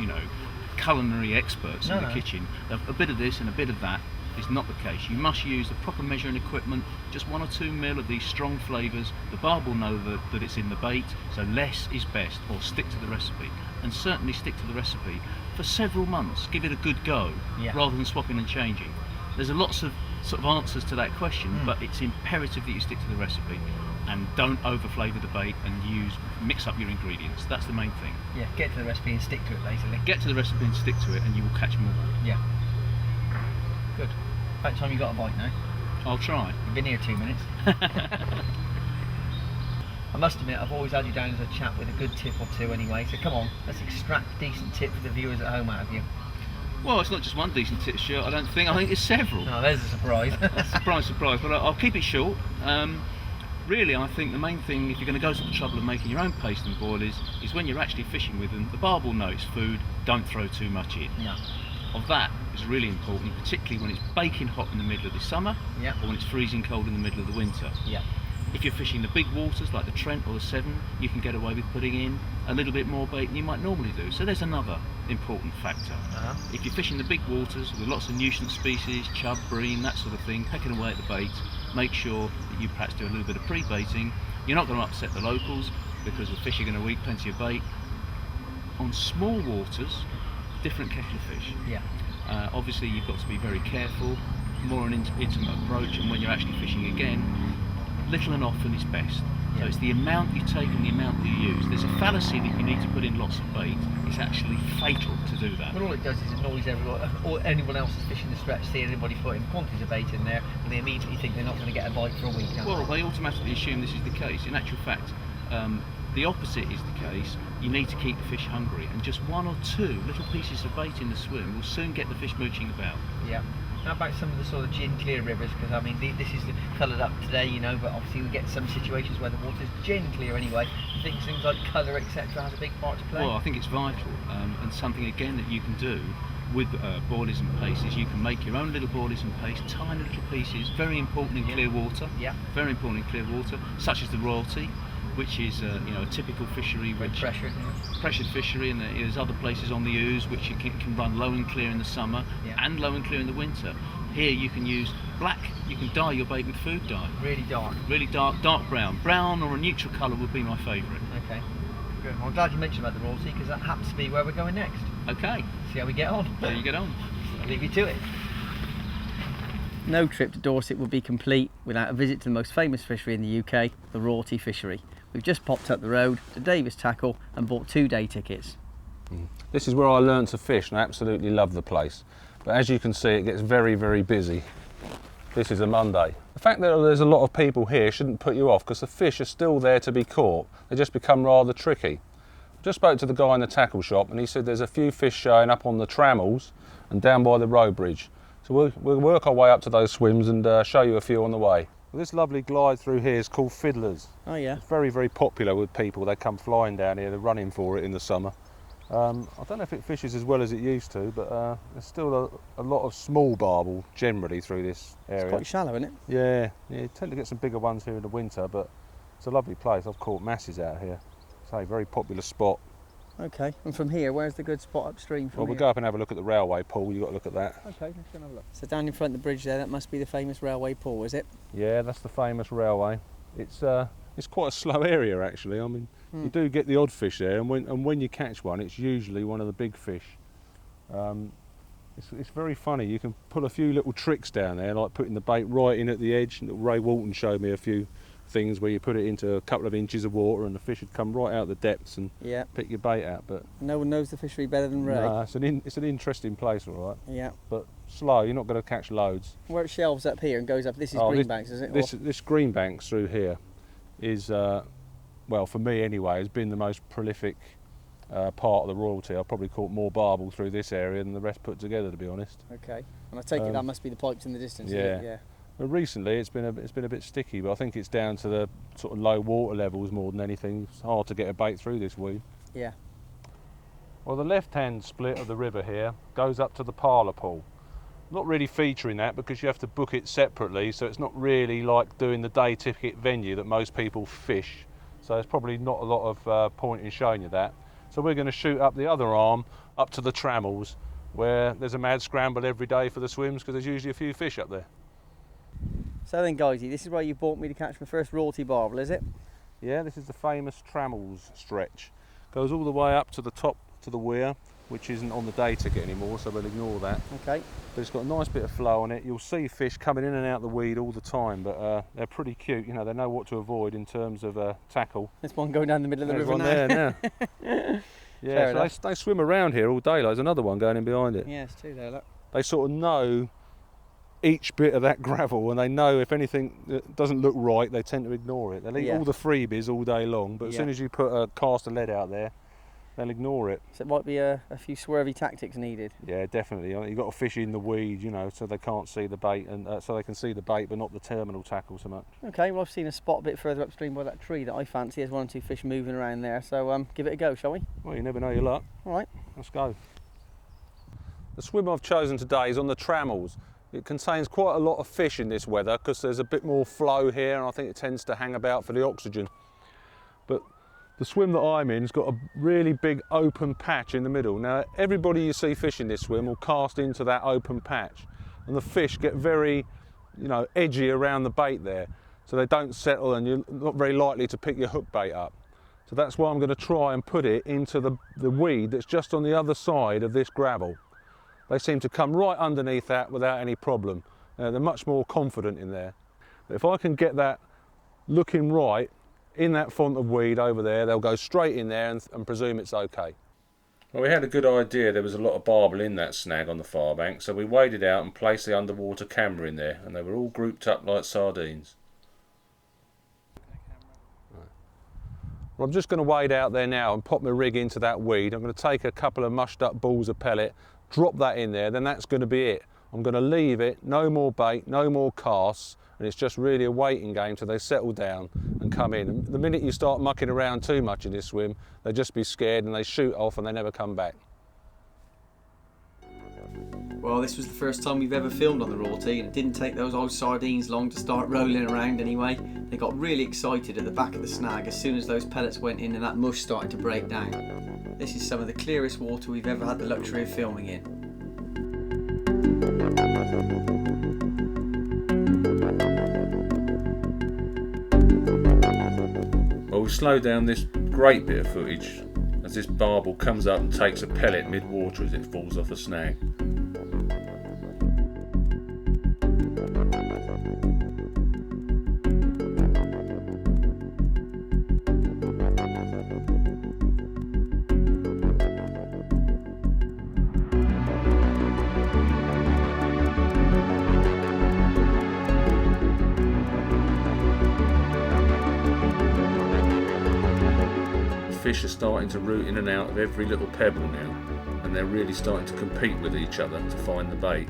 Speaker 4: culinary experts in the kitchen. A bit of this and a bit of that is not the case. You must use the proper measuring equipment, just 1 or 2 mil of these strong flavours. The barb will know that it's in the bait, so less is best, or stick to the recipe. And certainly stick to the recipe for several months. Give it a good go, rather than swapping and changing. There's lots of sort of answers to that question, but it's imperative that you stick to the recipe and don't over flavour the bait and mix up your ingredients. That's the main thing.
Speaker 1: Yeah, get to the recipe and stick to it basically.
Speaker 4: Get to the recipe and stick to it and you will catch more.
Speaker 1: Yeah. Good. About time you got a bite now.
Speaker 4: I'll try.
Speaker 1: You've been here 2 minutes. I must admit, I've always had you down as a chap with a good tip or two anyway, so come on, let's extract a decent tip for the viewers at home out of you.
Speaker 4: Well, it's not just one decent tip, Stuart, I don't think. I think it's several.
Speaker 1: Oh, there's a surprise.
Speaker 4: Surprise, surprise. But I'll keep it short. Really, I think the main thing, if you're going to go to the trouble of making your own paste and boilers, is when you're actually fishing with them, the barb will know it's food, don't throw too much in.
Speaker 1: No.
Speaker 4: Of that is really important, particularly when it's baking hot in the middle of the summer, or when it's freezing cold in the middle of the winter. If you're fishing the big waters like the Trent or the Severn, you can get away with putting in a little bit more bait than you might normally do. So there's another important factor. If you're fishing the big waters with lots of nuisance species, chub, bream, that sort of thing, pecking away at the bait, make sure that you perhaps do a little bit of pre-baiting. You're not going to upset the locals because the fish are going to eat plenty of bait. On small waters, different kettle of fish. Obviously you've got to be very careful, more an intimate approach, and when you're actually fishing again, little and often is best. So it's the amount you take and the amount that you use. There's a fallacy that you need to put in lots of bait. It's actually fatal to do that.
Speaker 1: Well, all it does is annoys everyone, or anyone else that's fishing the stretch, seeing anybody putting quantities of bait in there, and they immediately think they're not going to get a bite for a week.
Speaker 4: Well, they automatically assume this is the case. In actual fact, the opposite is the case. You need to keep the fish hungry, and just 1 or 2 little pieces of bait in the swim will soon get the fish mooching about.
Speaker 1: How about some of the sort of gin clear rivers? Because I mean, this is coloured up today, but obviously we get some situations where the water's gin clear anyway. I think things like colour, etc., has a big part to play.
Speaker 4: Well, I think it's vital, and something again that you can do with boilies and pastes is you can make your own little boilies and paste, tiny little pieces, very important in clear water. Very important in clear water, such as the Royalty, which is a typical fishery, which pressured fishery, and there's other places on the Ouse which you can run low and clear in the summer and low and clear in the winter. Here you can use black. You can dye your bait with food dye.
Speaker 1: Really dark,
Speaker 4: dark brown or a neutral colour would be my favourite.
Speaker 1: Okay, good. Well, I'm glad you mentioned about the Royalty because that happens to be where we're going next.
Speaker 4: Okay.
Speaker 1: See how we get on.
Speaker 4: There you get on.
Speaker 1: I'll leave you to it. No trip to Dorset would be complete without a visit to the most famous fishery in the UK, the Royalty fishery. We've just popped up the road to Davis Tackle and bought 2-day tickets.
Speaker 2: This is where I learned to fish and I absolutely love the place. But as you can see, it gets very, very busy. This is a Monday. The fact that there's a lot of people here shouldn't put you off because the fish are still there to be caught. They just become rather tricky. I just spoke to the guy in the tackle shop and he said there's a few fish showing up on the trammels and down by the road bridge. So we'll work our way up to those swims and show you a few on the way. Well, this lovely glide through here is called Fiddlers.
Speaker 1: Oh yeah.
Speaker 2: It's very, very popular with people. They come flying down here, they're running for it in the summer. I don't know if it fishes as well as it used to, but there's still a lot of small barbel generally through this area.
Speaker 1: It's quite shallow, isn't it?
Speaker 2: Yeah, you tend to get some bigger ones here in the winter, but it's a lovely place. I've caught masses out here. It's a very popular spot.
Speaker 1: Okay, and from here, where's the good spot upstream from
Speaker 2: Well, we'll go up and have a look at the railway pool. You've got to look at that.
Speaker 1: Okay, let's go and have a look. So down in front of the bridge there, that must be the famous railway pool, is it?
Speaker 2: Yeah, that's the famous railway. It's it's quite a slow area actually. I mean, you do get the odd fish there, and when you catch one, it's usually one of the big fish. It's very funny. You can pull a few little tricks down there, like putting the bait right in at the edge. Ray Walton showed me a few things where you put it into a couple of inches of water and the fish would come right out the depths and pick your bait out. But
Speaker 1: no one knows the fishery better than Ray.
Speaker 2: nah, it's an interesting place, all right.
Speaker 1: Yeah.
Speaker 2: But slow. You're not going to catch loads.
Speaker 1: Where it shelves up here and goes up. This is Greenbanks, is it?
Speaker 2: This Greenbanks through here is, well, for me anyway, has been the most prolific part of the royalty. I've probably caught more barbel through this area than the rest put together, to be honest.
Speaker 1: Okay. And I take it that must be the pipes in the distance.
Speaker 2: Yeah.
Speaker 1: Yeah.
Speaker 2: But recently it's been a bit sticky, but I think it's down to the sort of low water levels more than anything. It's hard to get a bait through this weed.
Speaker 1: Yeah.
Speaker 2: Well, the left-hand split of the river here goes up to the parlour pool. Not really featuring that because you have to book it separately, so it's not really like doing the day ticket venue that most people fish. So there's probably not a lot of point in showing you that. So we're going to shoot up the other arm up to the Trammels, where there's a mad scramble every day for the swims because there's usually a few fish up there.
Speaker 1: So then, guysy, this is where you brought me to catch my first royalty barbel, is it?
Speaker 2: Yeah, this is the famous Trammels stretch. Goes all the way up to the top to the weir, which isn't on the day ticket anymore, so we'll ignore that.
Speaker 1: Okay.
Speaker 2: But it's got a nice bit of flow on it. You'll see fish coming in and out the weed all the time, but they're pretty cute. You know, they know what to avoid in terms of tackle.
Speaker 1: There's one going down the middle of the
Speaker 2: There's
Speaker 1: river
Speaker 2: one
Speaker 1: now.
Speaker 2: there now.
Speaker 1: Fair
Speaker 2: Yeah, so they swim around here all day. There's another one going in behind it.
Speaker 1: Yeah, it's two there, look.
Speaker 2: They sort of know each bit of that gravel, and they know if anything doesn't look right, they tend to ignore it. They'll eat all the freebies all day long, but as soon as you put a cast of lead out there, they'll ignore it.
Speaker 1: So it might be a few swervy tactics needed.
Speaker 2: Yeah, definitely. You've got to fish in the weed, you know, so they can't see the bait, and so they can see the bait, but not the terminal tackle so much.
Speaker 1: Okay, well I've seen a spot a bit further upstream by that tree that I fancy. There's one or two fish moving around there, so give it a go, shall we?
Speaker 2: Well, you never know your luck.
Speaker 1: All right.
Speaker 2: Let's go. The swim I've chosen today is on the Trammels. It contains quite a lot of fish in this weather because there's a bit more flow here, and I think it tends to hang about for the oxygen. But the swim that I'm in has got a really big open patch in the middle. Now, everybody you see fishing this swim will cast into that open patch, and the fish get very, you know, edgy around the bait there, so they don't settle, and you're not very likely to pick your hook bait up. So that's why I'm going to try and put it into the weed that's just on the other side of this gravel. They seem to come right underneath that without any problem. They're much more confident in there. But if I can get that looking right in that font of weed over there, they'll go straight in there and presume it's okay. Well, we had a good idea there was a lot of barbel in that snag on the far bank, so we waded out and placed the underwater camera in there, and they were all grouped up like sardines. Well, I'm just going to wade out there now and pop my rig into that weed. I'm going to take a couple of mushed up balls of pellet, drop that in there, then that's going to be it. I'm going to leave it, no more bait, no more casts, and it's just really a waiting game till they settle down and come in. And the minute you start mucking around too much in this swim, they'll just be scared and they shoot off and they never come back.
Speaker 1: Well, this was the first time we've ever filmed on the royalty, and it didn't take those old sardines long to start rolling around anyway. They got really excited at the back of the snag as soon as those pellets went in and that mush started to break down. This is some of the clearest water we've ever had the luxury of filming in.
Speaker 2: Well, we slow down this great bit of footage as this barbel comes up and takes a pellet mid-water as it falls off a snag. Fish are starting to root in and out of every little pebble now, and they're really starting to compete with each other to find the bait.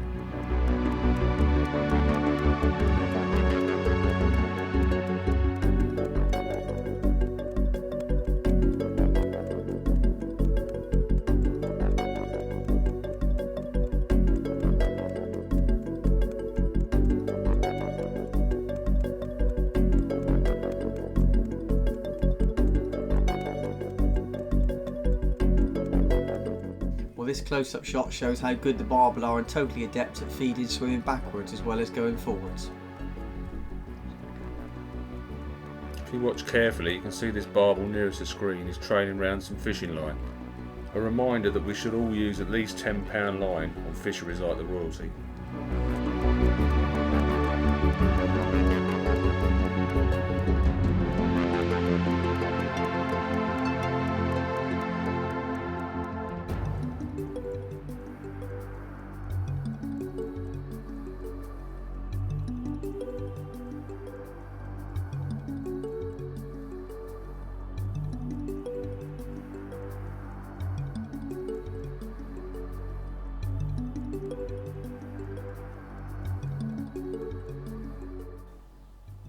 Speaker 1: This close-up shot shows how good the barbel are and totally adept at feeding swimming backwards as well as going forwards.
Speaker 2: If you watch carefully, you can see this barbel nearest the screen is trailing around some fishing line. A reminder that we should all use at least £10 line on fisheries like the Royalty.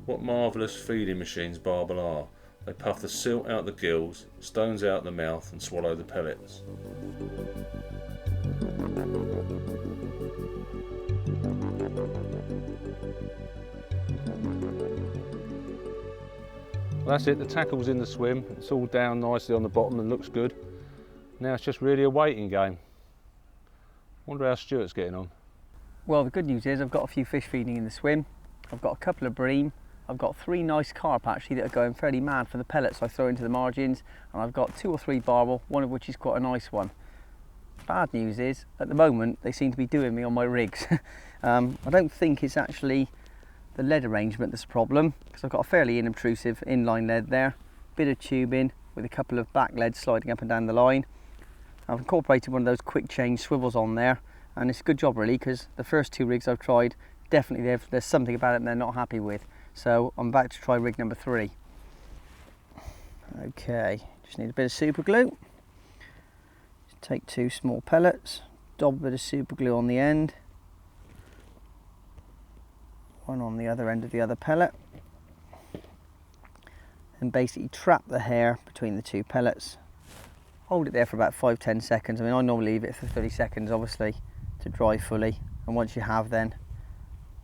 Speaker 2: What marvellous feeding machines barbel are. They puff the silt out the gills, stones out the mouth and swallow the pellets. Well, that's it, the tackle's in the swim, it's all down nicely on the bottom and looks good. Now it's just really a waiting game. Wonder how Stuart's getting on.
Speaker 1: Well, the good news is I've got a few fish feeding in the swim. I've got a couple of bream. I've got 3 nice carp actually that are going fairly mad for the pellets I throw into the margins, and I've got 2 or 3 barbel, one of which is quite a nice one. Bad news is, at the moment, they seem to be doing me on my rigs. I don't think it's actually the lead arrangement that's a problem, because I've got a fairly inobtrusive inline lead there, bit of tubing with a couple of back leads sliding up and down the line. I've incorporated one of those quick change swivels on there, and it's a good job really, because the first 2 rigs I've tried, definitely there's something about it they're not happy with. So I'm about to try rig number 3. Okay, just need a bit of super glue. Take 2 small pellets, dob a bit of super glue on the end, one on the other end of the other pellet, and basically trap the hair between the 2 pellets. Hold it there for about 5-10 seconds. I mean, I normally leave it for 30 seconds obviously to dry fully, and once you have, then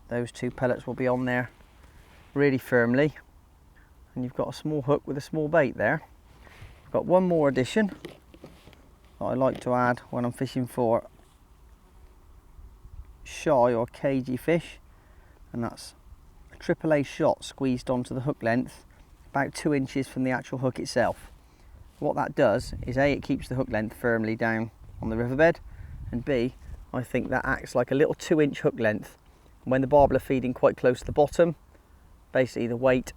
Speaker 1: those 2 pellets will be on there really firmly, and you've got a small hook with a small bait there. I've got one more addition that I like to add when I'm fishing for shy or cagey fish, and that's a AAA shot squeezed onto the hook length about 2 inches from the actual hook itself. What that does is A, it keeps the hook length firmly down on the riverbed, and B, I think that acts like a little 2-inch hook length. When the barbel are feeding quite close to the bottom, basically the weight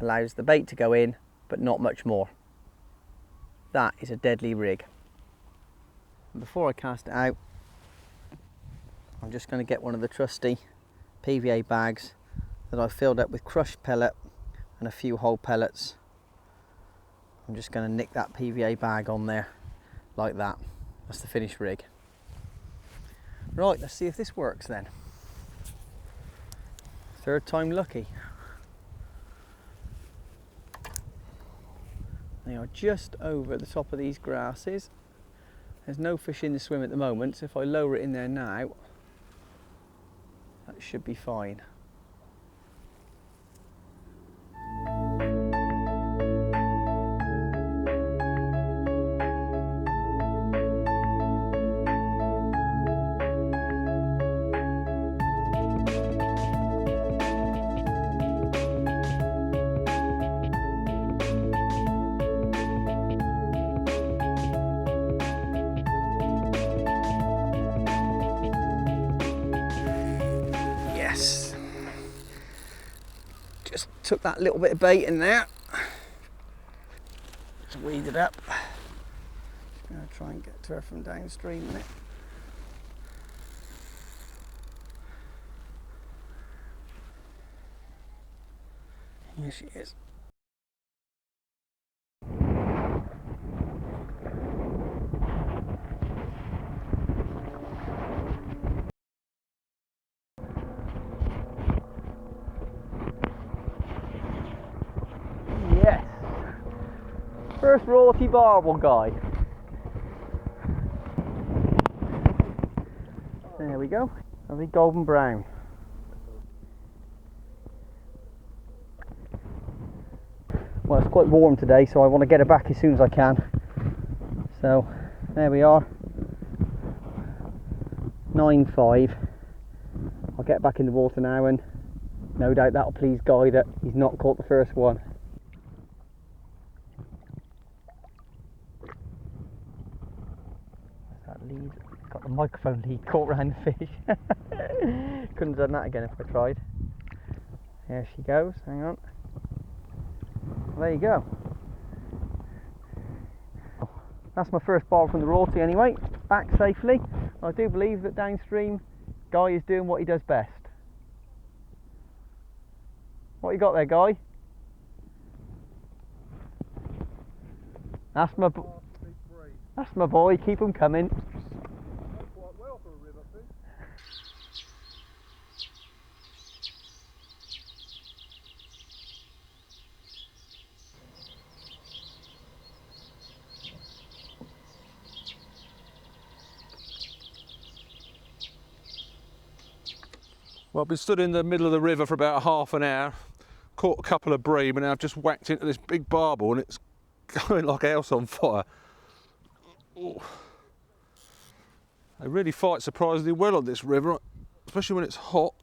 Speaker 1: allows the bait to go in, but not much more. That is a deadly rig. And before I cast it out, I'm just going to get one of the trusty PVA bags that I've filled up with crushed pellet and a few whole pellets. I'm just going to nick that PVA bag on there like that. That's the finished rig. Right, let's see if this works then. 3rd time lucky. They are just over the top of these grasses. There's no fish in the swim at the moment, so if I lower it in there now, that should be fine. Yes, just took that little bit of bait in there, just weed it up. Just going to try and get to her from downstream in it. Here she is. Yes, first Royalty barbel guy. There we go, lovely golden brown. Well, it's quite warm today, so I want to get her back as soon as I can. So there we are, 9.5. I'll get back in the water now, and no doubt that'll please Guy that he's not caught the first one. microphone lead caught around the fish. Couldn't have done that again if I tried. There she goes, hang on. There you go. That's my first barbel from the royalty anyway, back safely. I do believe that downstream Guy is doing what he does best. What you got there, Guy? That's my boy, keep him coming.
Speaker 2: Well, I've been stood in the middle of the river for about half an hour, caught a couple of bream, and I've just whacked into this big barbel and it's going like a house on fire. Ooh. They really fight surprisingly well on this river, especially when it's hot.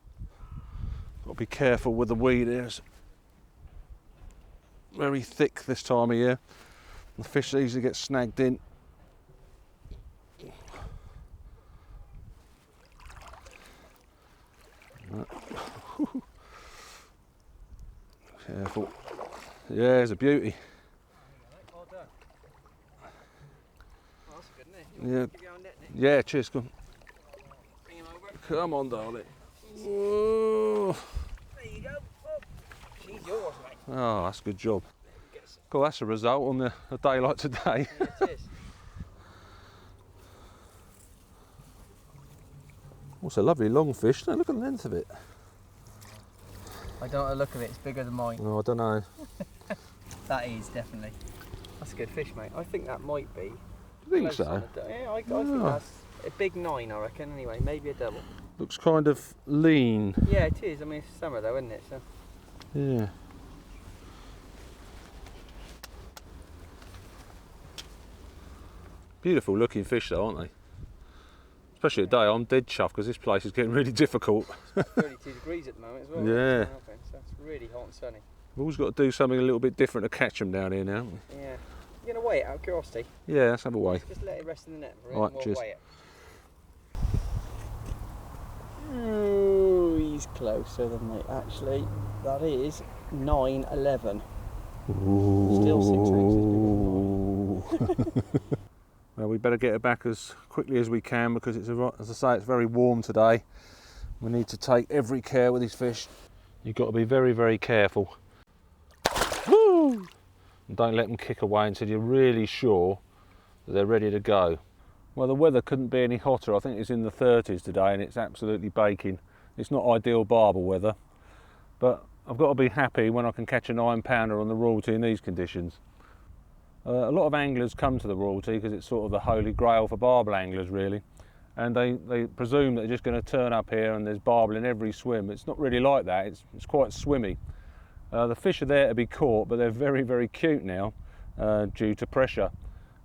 Speaker 2: Got to be careful with the weed here. It's very thick this time of year. The fish easily get snagged in. Careful. Yeah, it's a beauty. Yeah. Yeah, cheers, come. Come on, darling. Whoa.
Speaker 1: There you go. Oh, she's yours, mate.
Speaker 2: Oh, that's a good job. Cool, that's a result on a day like today.
Speaker 1: Yeah, it is.
Speaker 2: Oh, it's a lovely long fish. Don't look at the length of it.
Speaker 1: I don't like the look of it, it's bigger than mine.
Speaker 2: Oh, I don't know.
Speaker 1: That is, definitely. That's a good fish, mate. I think that might be.
Speaker 2: You think so?
Speaker 1: Yeah, I think that's a big 9, I reckon, anyway. Maybe a double.
Speaker 2: Looks kind of lean.
Speaker 1: Yeah, it is. I mean, it's summer though, isn't it? So.
Speaker 2: Yeah. Beautiful looking fish though, aren't they? Especially today, I'm dead chuffed because this place is getting really difficult.
Speaker 1: It's 32 degrees at the moment as well.
Speaker 2: Yeah.
Speaker 1: So it's really hot and sunny.
Speaker 2: We've always got to do something a little bit different to catch them down here now, haven't we?
Speaker 1: Yeah. You're going to weigh it out of curiosity?
Speaker 2: Yeah, let's have a weigh.
Speaker 1: Just let it rest in the net for a
Speaker 2: All right,
Speaker 1: we'll
Speaker 2: cheers.
Speaker 1: weigh it. Oh, he's closer than me. Actually, that is 9.11. Still 6 ounces bigger than mine.
Speaker 2: Well, we better get it back as quickly as we can because it's, as I say, it's very warm today. We need to take every care with these fish. You've got to be very, very careful. Woo! And don't let them kick away until you're really sure that they're ready to go. Well, the weather couldn't be any hotter. I think it's in the 30s today and it's absolutely baking. It's not ideal barbel weather, but I've got to be happy when I can catch a 9-pounder on the royalty in these conditions. A lot of anglers come to the royalty because it's sort of the holy grail for barbel anglers really, and they presume that they're just going to turn up here and there's barbel in every swim. It's not really like that. It's quite swimmy. The fish are there to be caught, but they're very, very cute now due to pressure.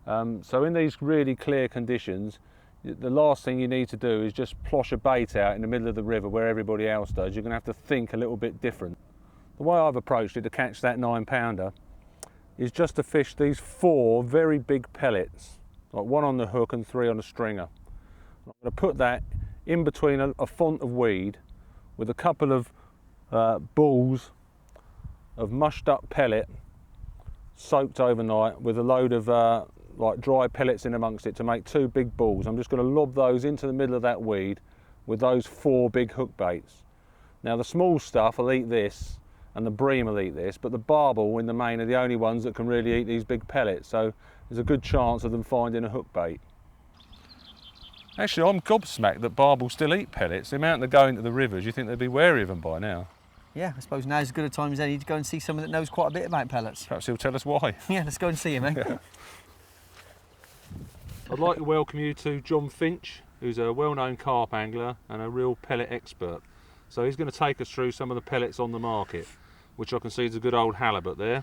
Speaker 2: So in these really clear conditions, the last thing you need to do is just plosh a bait out in the middle of the river where everybody else does. You're going to have to think a little bit different. The way I've approached it to catch that 9-pounder is just to fish these 4 very big pellets, like 1 on the hook and 3 on the stringer. I'm going to put that in between a font of weed with a couple of balls of mushed up pellet soaked overnight with a load of like dry pellets in amongst it to make 2 big balls. I'm just going to lob those into the middle of that weed with those 4 big hook baits. Now the small stuff will eat this and the bream will eat this, but the barbel in the main are the only ones that can really eat these big pellets, so there's a good chance of them finding a hook bait. Actually, I'm gobsmacked that barbel still eat pellets. The amount that go into the rivers, you think they'd be wary of them by now.
Speaker 1: Yeah, I suppose now's as good a time as any to go and see someone that knows quite a bit about pellets.
Speaker 2: Perhaps he'll tell us why.
Speaker 1: Yeah, let's go and see him, eh?
Speaker 2: Yeah. I'd like to welcome you to John Finch, who's a well-known carp angler and a real pellet expert. So he's going to take us through some of the pellets on the market, which I can see is a good old halibut there.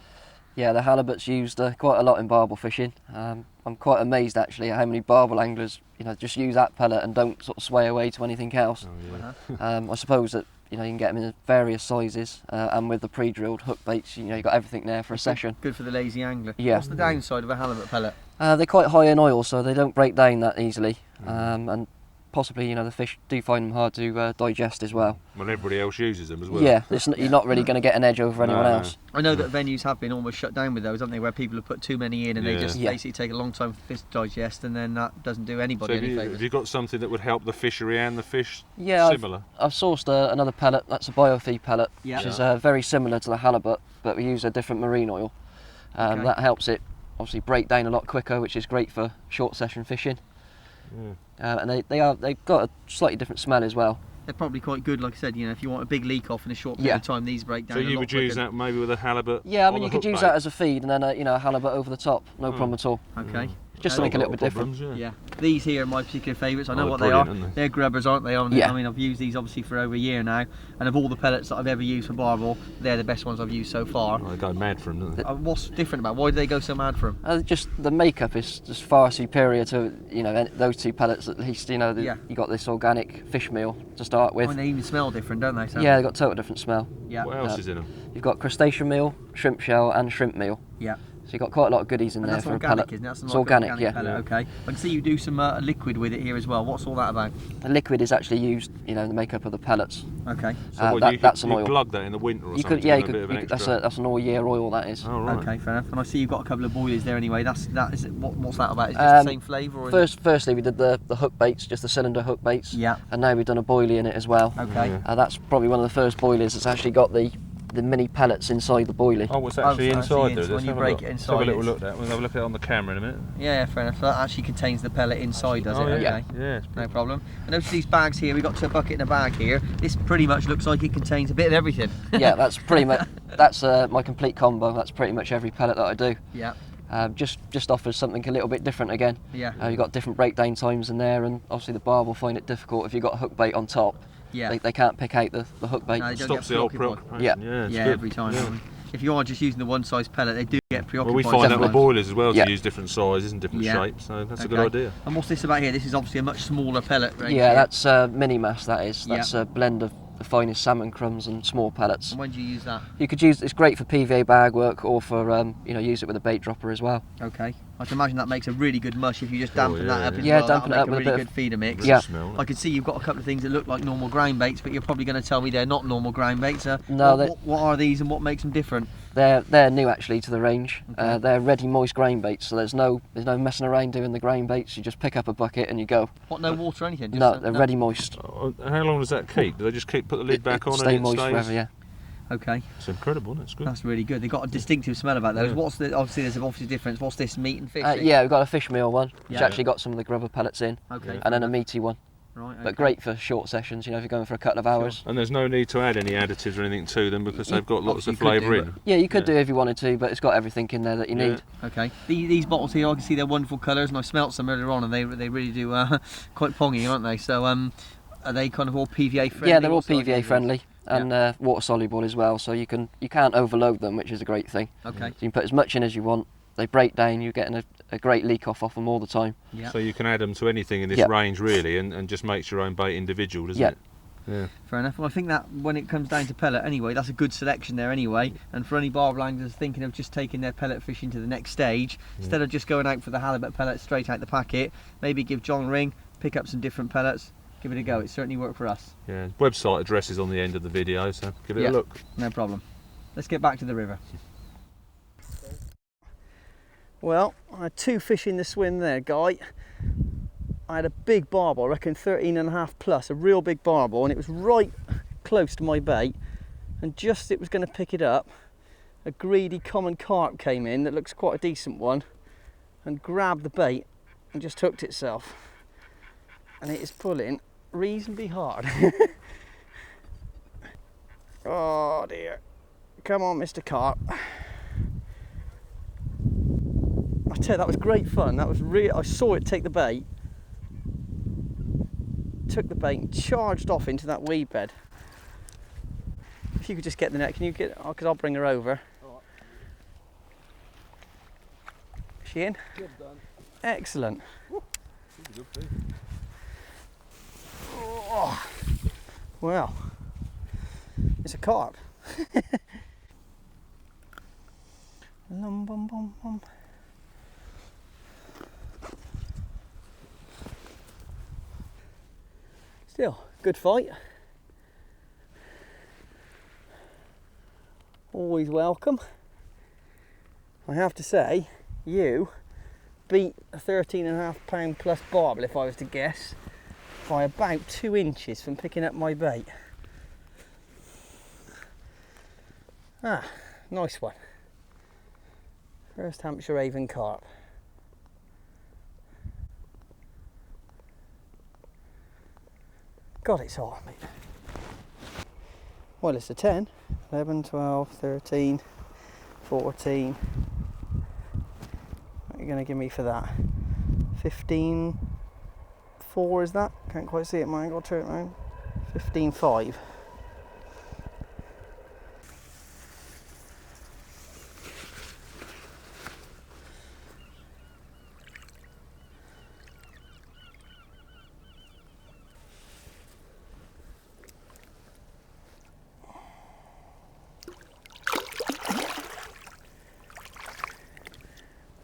Speaker 5: Yeah, the halibut's used quite a lot in barbel fishing. I'm quite amazed actually at how many barbel anglers, just use that pellet and don't sort of sway away to anything else.
Speaker 2: Oh, yeah.
Speaker 5: I suppose that you can get them in various sizes, and with the pre-drilled hook baits, you've got everything there for a session.
Speaker 1: Good for the lazy angler.
Speaker 5: Yeah.
Speaker 1: What's the downside of a halibut pellet?
Speaker 5: They're quite high in oil, so they don't break down that easily, and possibly, you know, the fish do find them hard to digest as well.
Speaker 2: Well, everybody else uses them as well.
Speaker 5: Yeah, you're not really going to get an edge over anyone else.
Speaker 1: I know that venues have been almost shut down with those, haven't they, where people have put too many in and they
Speaker 2: Yeah.
Speaker 1: just
Speaker 5: Yeah.
Speaker 1: basically take a long time for fish to digest, and then that doesn't do
Speaker 2: So
Speaker 1: anybody
Speaker 2: have
Speaker 1: any
Speaker 2: you,
Speaker 1: favours.
Speaker 2: have you got something that would help the fishery and the fish
Speaker 5: Yeah,
Speaker 2: similar?
Speaker 5: I've sourced another pellet. That's a biofeed pellet,
Speaker 1: Yeah.
Speaker 5: which is very similar to the halibut, but we use a different marine oil.
Speaker 1: Okay.
Speaker 5: That helps it obviously break down a lot quicker, which is great for short session fishing. And they've got a slightly different smell as well.
Speaker 1: They're probably quite good, like I said, you know, if you want a big leak off in a short period
Speaker 5: Yeah.
Speaker 1: of time, these break down
Speaker 2: So
Speaker 1: a
Speaker 2: you
Speaker 1: lot
Speaker 2: would use
Speaker 1: quicker.
Speaker 2: that maybe with a halibut?
Speaker 5: Yeah, I
Speaker 2: on
Speaker 5: mean,
Speaker 2: the
Speaker 5: you could
Speaker 2: hook
Speaker 5: use
Speaker 2: bait?
Speaker 5: that as a feed and then a halibut over the top, no problem at all.
Speaker 1: Okay.
Speaker 5: Just
Speaker 1: Yeah,
Speaker 5: to make it a
Speaker 2: Not
Speaker 5: little bit different.
Speaker 2: problems,
Speaker 1: Yeah, these here are my particular favourites. I know
Speaker 2: Oh,
Speaker 1: what
Speaker 2: they're
Speaker 1: they are.
Speaker 2: brilliant, aren't they?
Speaker 1: They're grubbers, aren't they?
Speaker 5: Yeah.
Speaker 1: I mean, I've used these obviously for over a year now, and of all the pellets that I've ever used for barbel, they're the best ones I've used so far.
Speaker 2: Oh, they go mad for them, don't they?
Speaker 1: What's different about? Why do they go so mad for them?
Speaker 5: Just the makeup is just far superior to, you know, those two pellets at least. You know,
Speaker 1: Yeah.
Speaker 5: you got this organic fish meal to start
Speaker 1: I
Speaker 5: with.
Speaker 1: mean, they even smell different, don't they? So,
Speaker 5: Yeah, they've got total different smell.
Speaker 1: Yeah.
Speaker 2: What else is in them?
Speaker 5: You've got crustacean meal, shrimp shell, and shrimp meal.
Speaker 1: Yeah.
Speaker 5: So you've got quite a lot of goodies in
Speaker 1: And
Speaker 5: there
Speaker 1: that's
Speaker 5: for a
Speaker 1: organic,
Speaker 5: pellet.
Speaker 1: isn't it? That's
Speaker 5: It's
Speaker 1: like an
Speaker 5: organic, yeah.
Speaker 1: pellet, okay. I can see you do some liquid with it here as well. What's all that about?
Speaker 5: The liquid is actually used, you know, in the makeup of the pellets.
Speaker 1: Okay.
Speaker 2: So what,
Speaker 5: that's an
Speaker 2: you
Speaker 5: oil.
Speaker 2: glug that in the winter or
Speaker 5: You
Speaker 2: something?
Speaker 5: could, yeah,
Speaker 2: to
Speaker 5: you
Speaker 2: give it a
Speaker 5: could.
Speaker 2: bit of an extra?
Speaker 5: That's an all-year oil. That is.
Speaker 2: Oh, right.
Speaker 1: Okay, fair enough. And I see you've got a couple of boilies there anyway. What's that about? Is it just the same flavour? Or is
Speaker 5: Firstly, we did the hook baits, just the cylinder hook baits.
Speaker 1: Yeah.
Speaker 5: And now we've done a boilie in it as well.
Speaker 1: Okay.
Speaker 2: Yeah.
Speaker 5: That's probably one of the first boilies that's actually got the mini pellets inside the boilie.
Speaker 2: Oh, what's
Speaker 1: Oh,
Speaker 2: actually
Speaker 1: so
Speaker 2: inside
Speaker 1: actually
Speaker 2: there?
Speaker 1: when
Speaker 2: Let's
Speaker 1: you
Speaker 2: have a
Speaker 1: break
Speaker 2: look.
Speaker 1: it
Speaker 2: Let's have a
Speaker 1: inside,
Speaker 2: little
Speaker 1: it's-
Speaker 2: look at that. We'll have a look at it on the camera in a minute.
Speaker 1: Yeah, fair enough. So that actually contains the pellet inside, does
Speaker 2: Oh,
Speaker 1: it?
Speaker 2: yeah.
Speaker 1: Okay.
Speaker 2: Yeah. it's
Speaker 1: No problem. I notice these bags here, we've got a bucket and a bag here. This pretty much looks like it contains a bit of everything.
Speaker 5: Yeah, that's pretty much my complete combo. That's pretty much every pellet that I do.
Speaker 1: Yeah,
Speaker 5: Just offers something a little bit different again.
Speaker 1: yeah,
Speaker 5: You've got different breakdown times in there, and obviously the barb will find it difficult if you've got a hook bait on top.
Speaker 1: yeah.
Speaker 5: They can't pick out the hook bait.
Speaker 1: No, they don't
Speaker 2: Stops
Speaker 1: get
Speaker 2: the old
Speaker 1: preoccupied.
Speaker 2: preoccupation.
Speaker 5: Yeah.
Speaker 2: Yeah, it's
Speaker 1: Yeah,
Speaker 2: good.
Speaker 1: every time.
Speaker 2: Yeah.
Speaker 1: If you are just using the one size pellet, they do get preoccupied.
Speaker 2: Well, we find that with
Speaker 1: sometimes.
Speaker 2: boilers as well
Speaker 5: Yeah.
Speaker 2: to use different sizes and different
Speaker 1: Yeah.
Speaker 2: shapes, so that's a good
Speaker 1: Okay.
Speaker 2: idea.
Speaker 1: And what's this about here? This is obviously a much smaller pellet range.
Speaker 5: Yeah,
Speaker 1: here.
Speaker 5: that's mini mass. That is. That's a blend of the finest salmon crumbs and small pellets.
Speaker 1: And when do you use that?
Speaker 5: You could use. It's great for PVA bag work, or for use it with a bait dropper as well.
Speaker 1: Okay. I can imagine that makes a really good mush if you just dampen that up as
Speaker 5: Yeah,
Speaker 1: well.
Speaker 5: dampen it
Speaker 1: That'll
Speaker 5: up
Speaker 1: make
Speaker 5: with
Speaker 1: a
Speaker 5: a
Speaker 1: really
Speaker 5: bit
Speaker 1: good feeder mix.
Speaker 5: Yeah.
Speaker 2: Smell,
Speaker 1: I can see you've got a couple of things that look like normal ground baits, but you're probably going to tell me they're not normal ground baits.
Speaker 5: No,
Speaker 1: what are these and what makes them different?
Speaker 5: They're new actually to the range.
Speaker 1: Okay.
Speaker 5: They're ready moist grain baits, so there's no messing around doing the grain baits. You just pick up a bucket and you go.
Speaker 1: What, no water or anything? Just,
Speaker 5: No, they're ready moist.
Speaker 2: Oh, how long does that keep? Do they just put the lid back on
Speaker 5: Stay
Speaker 2: and it
Speaker 5: moist
Speaker 2: stays?
Speaker 5: forever. Yeah.
Speaker 1: Okay,
Speaker 2: It's incredible, isn't it? It's good.
Speaker 1: that's really good. They've got a distinctive smell about those.
Speaker 2: Yeah.
Speaker 1: What's the, obviously there's obviously a difference. What's this, meat and fish?
Speaker 5: Yeah, we've got a fish meal one, which
Speaker 1: Yeah.
Speaker 5: actually got some of the grubber pellets in,
Speaker 1: Okay.
Speaker 5: and then a meaty one.
Speaker 1: Right, okay.
Speaker 5: But great for short sessions. If you're going for a couple of hours.
Speaker 2: And there's no need to add any additives or anything to them because they've got lots
Speaker 1: obviously
Speaker 2: of
Speaker 1: you could
Speaker 2: flavour
Speaker 1: do,
Speaker 2: in.
Speaker 5: Yeah, you could do if you wanted to, but it's got everything in there that you
Speaker 2: Yeah.
Speaker 5: need.
Speaker 1: Okay. These bottles here, I can see they're wonderful colours, and I smelt some earlier on, and they really do quite pongy, aren't they? So are they kind of all PVA friendly?
Speaker 5: Yeah, they're all
Speaker 1: What's the idea
Speaker 5: PVA
Speaker 1: of these?
Speaker 5: friendly and water soluble as well, so you can't overload them, which is a great thing.
Speaker 1: Okay.
Speaker 5: So you can put as much in as you want. They break down. You're getting a great leak off them all the time.
Speaker 1: Yeah.
Speaker 2: So you can add them to anything in this
Speaker 5: Yeah.
Speaker 2: range really and just makes your own bait individual, doesn't
Speaker 5: Yeah.
Speaker 2: it? Yeah.
Speaker 1: Fair enough. Well, I think that when it comes down to pellet anyway, that's a good selection there anyway. And for any barbel anglers thinking of just taking their pellet fishing to the next stage, instead of just going out for the halibut pellet straight out the packet, maybe give John a ring, pick up some different pellets, give it a go. It certainly worked for us.
Speaker 2: Yeah. Website address is on the end of the video, so give it
Speaker 1: Yeah.
Speaker 2: a look.
Speaker 1: No problem. Let's get back to the river. Well, I had two fish in the swim there, Guy. I had a big barbel, I reckon 13.5 plus, a real big barbel, and it was right close to my bait. And just it was going to pick it up, a greedy common carp came in that looks quite a decent one, and grabbed the bait and just hooked itself. And it is pulling reasonably hard. Oh dear. Come on, Mr. Carp. I tell you, that was great fun. That was real. I saw it take the bait, took the bait and charged off into that weed bed. If you could just get the net, can you get? Because I'll bring her over. Is she in?
Speaker 4: Job done.
Speaker 1: Excellent. Oh, well, it's a carp. Lum, bum, bum, bum. Still, good fight. Always welcome. I have to say, you beat a 13.5 pound plus barbel, if I was to guess, by about 2 inches from picking up my bait. Ah, nice one. First Hampshire Avon carp. God, it's hot, mate. Well, it's a 10, 11, 12, 13, 14. What are you going to give me for that? 15, 4 is that? Can't quite see it, mine. Got to turn it around. 15.5.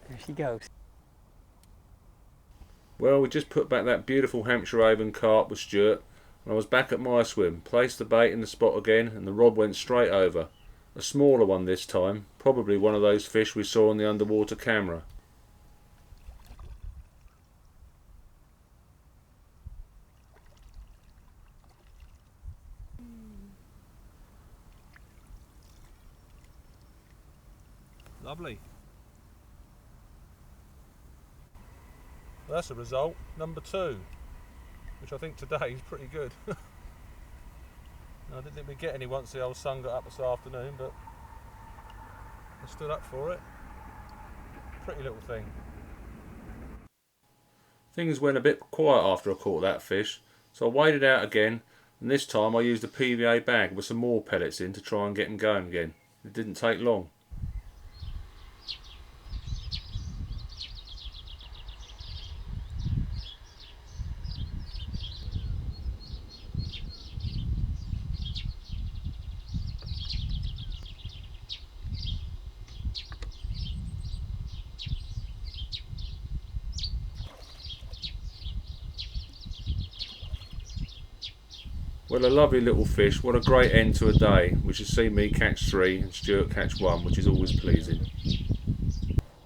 Speaker 1: There she goes.
Speaker 2: Well, we just put back that beautiful Hampshire Avon carp with Stuart, and I was back at my swim, placed the bait in the spot again, and the rod went straight over. A smaller one this time, probably one of those fish we saw on the underwater camera. Lovely. Well, that's a result, number 2, which I think today is pretty good. I didn't think we'd get any once the old sun got up this afternoon, but I stood up for it. Pretty little thing. Things went a bit quiet after I caught that fish, so I waded out again, and this time I used a PVA bag with some more pellets in to try and get them going again. It didn't take long. Well, a lovely little fish. What a great end to a day, which has seen me catch 3 and Stuart catch 1, which is always pleasing.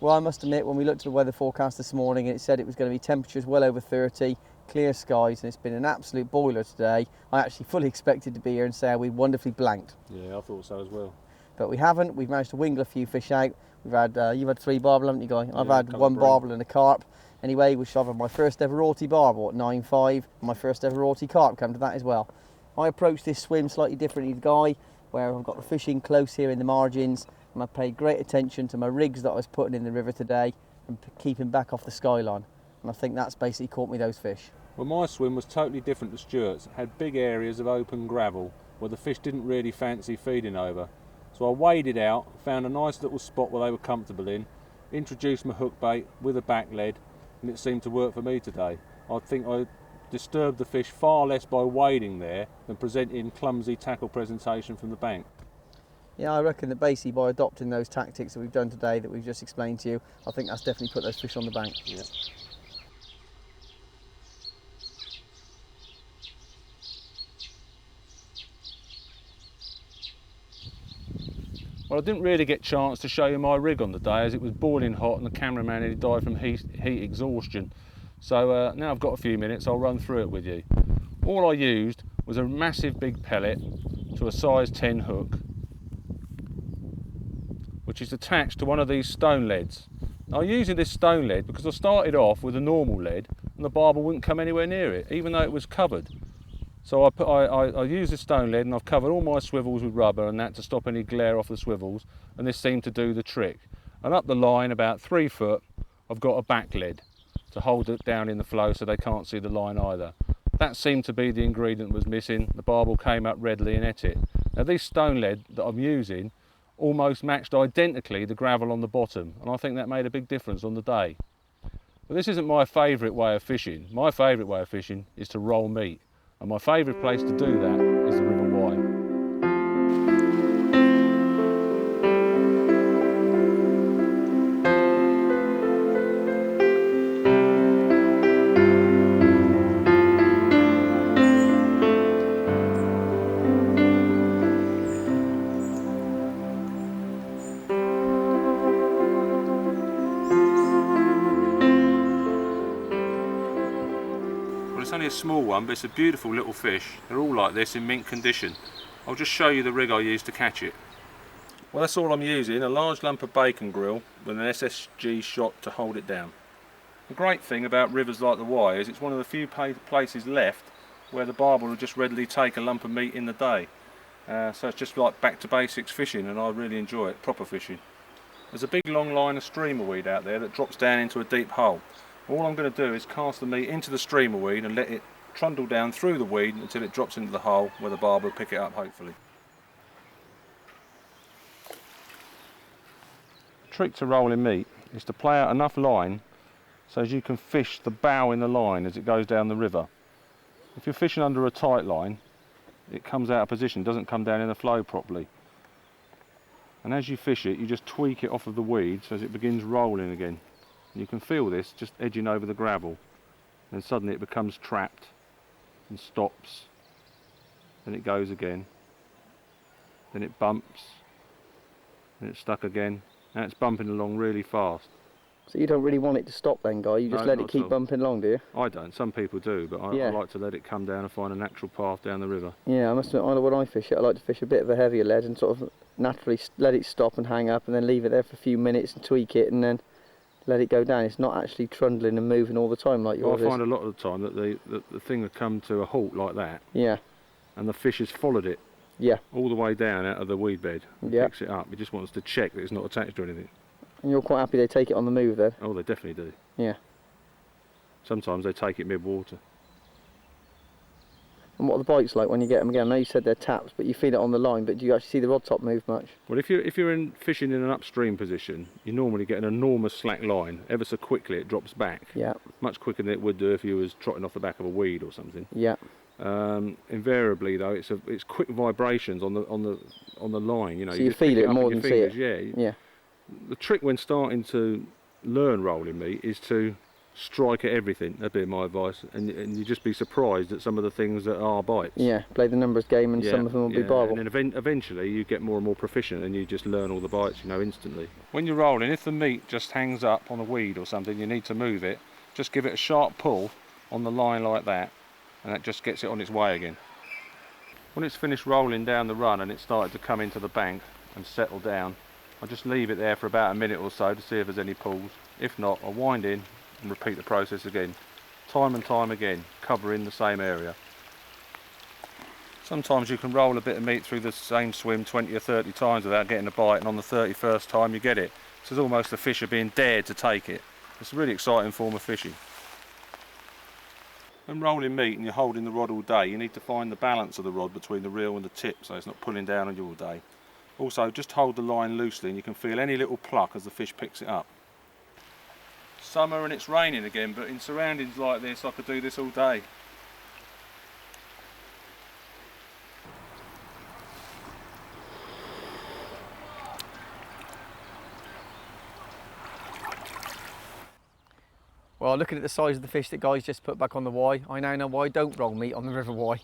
Speaker 1: Well, I must admit, when we looked at the weather forecast this morning, it said it was going to be temperatures well over 30, clear skies, and it's been an absolute boiler today. I actually fully expected to be here and say we wonderfully blanked.
Speaker 2: Yeah, I thought so as well.
Speaker 1: But we haven't. We've managed to wingle a few fish out. We've had, you've had 3 barbel, haven't you, Guy? I've had 1 barbel and a carp. Anyway, we shot my first ever rorty barbel at 9.5. My first ever rorty carp, come to that as well. I approached this swim slightly differently to Guy, where I've got the fishing close here in the margins, and I paid great attention to my rigs that I was putting in the river today and keeping back off the skyline. And I think that's basically caught me those fish.
Speaker 2: Well, my swim was totally different to Stuart's. It had big areas of open gravel where the fish didn't really fancy feeding over. So I waded out, found a nice little spot where they were comfortable in, introduced my hook bait with a back lead, and it seemed to work for me today. I think I disturbed the fish far less by wading there than presenting clumsy tackle presentation from the bank.
Speaker 1: Yeah, I reckon that basically by adopting those tactics that we've done today, that we've just explained to you, I think that's definitely put those fish on the bank.
Speaker 2: Yeah. Well, I didn't really get a chance to show you my rig on the day as it was boiling hot and the cameraman had died from heat exhaustion. So now I've got a few minutes, I'll run through it with you. All I used was a massive big pellet to a size 10 hook, which is attached to one of these stone leads. Now, I'm using this stone lead because I started off with a normal lead and the barbel wouldn't come anywhere near it, even though it was covered. So I used this stone lead and I've covered all my swivels with rubber and that to stop any glare off the swivels, and this seemed to do the trick. And up the line, about 3 foot, I've got a back lead to hold it down in the flow so they can't see the line either. That seemed to be the ingredient that was missing. The barbel came up readily and ate it. Now, this stone lead that I'm using almost matched identically the gravel on the bottom, and I think that made a big difference on the day. But this isn't my favourite way of fishing. My favourite way of fishing is to roll meat, and my favourite place to do that is the River Wye. a small one, but it's a beautiful little fish. They're all like this in mint condition. I'll just show you the rig I used to catch it. Well, that's all I'm using, a large lump of bacon grill with an SSG shot to hold it down. The great thing about rivers like the Wye is it's one of the few places left where the barbel will just readily take a lump of meat in the day. So it's just like back to basics fishing, and I really enjoy it, proper fishing. There's a big long line of streamer weed out there that drops down into a deep hole. All I'm going to do is cast the meat into the streamer weed and let it trundle down through the weed until it drops into the hole where the barbel will pick it up, hopefully. The trick to rolling meat is to play out enough line so as you can fish the bow in the line as it goes down the river. If you're fishing under a tight line, it comes out of position, doesn't come down in the flow properly. And as you fish it, you just tweak it off of the weed so as it begins rolling again. You can feel this just edging over the gravel, and suddenly it becomes trapped and stops, then it goes again, then it bumps, then it's stuck again. Now it's bumping along really fast.
Speaker 6: So you don't really want it to stop then, Guy? You just let it keep bumping along, do you?
Speaker 2: I don't, some people do, but I like to let it come down and find a natural path down the river.
Speaker 6: Yeah, I must admit, when I fish it, I like to fish a bit of a heavier lead and sort of naturally let it stop and hang up and then leave it there for a few minutes and tweak it and then let it go down. It's not actually trundling and moving all the time like yours is.
Speaker 2: I find a lot of the time that the thing will come to a halt like that.
Speaker 6: Yeah.
Speaker 2: And the fish has followed it.
Speaker 6: Yeah.
Speaker 2: All the way down out of the weed bed.
Speaker 6: Yeah.
Speaker 2: Picks it up. It just wants to check that it's not attached to anything.
Speaker 6: And you're quite happy they take it on the move then?
Speaker 2: Oh, they definitely do.
Speaker 6: Yeah.
Speaker 2: Sometimes they take it mid-water.
Speaker 6: And what are the bites like when you get them again? I know you said they're taps, but you feel it on the line, but do you actually see the rod top move much?
Speaker 2: Well, if you're fishing in an upstream position, you normally get an enormous slack line. Ever so quickly it drops back.
Speaker 6: Yeah.
Speaker 2: Much quicker than it would do if you was trotting off the back of a weed or something.
Speaker 6: Yeah.
Speaker 2: Invariably though, it's quick vibrations on the line. You know.
Speaker 6: So you feel it more than see it.
Speaker 2: Yeah.
Speaker 6: Yeah.
Speaker 2: The trick when starting to learn rolling meat is to strike at everything. That'd be my advice, and you just be surprised at some of the things that are bites.
Speaker 6: Yeah, play the numbers game, and some of them will be barbel.
Speaker 2: And then eventually you get more and more proficient, and you just learn all the bites, you know, instantly. When you're rolling, if the meat just hangs up on a weed or something, you need to move it. Just give it a sharp pull on the line like that, and that just gets it on its way again. When it's finished rolling down the run and it's started to come into the bank and settle down, I just leave it there for about a minute or so to see if there's any pulls. If not, I wind in and repeat the process again, time and time again, covering the same area. Sometimes you can roll a bit of meat through the same swim 20 or 30 times without getting a bite, and on the 31st time you get it. This is almost the fish are being dared to take it. It's a really exciting form of fishing. When rolling meat and you're holding the rod all day, you need to find the balance of the rod between the reel and the tip so it's not pulling down on you all day. Also, just hold the line loosely and you can feel any little pluck as the fish picks it up. Summer and it's raining again, but in surroundings like this I could do this all day.
Speaker 1: Well, looking at the size of the fish that Guy's just put back on the Wye, I now know why I don't roll meat on the River Wye.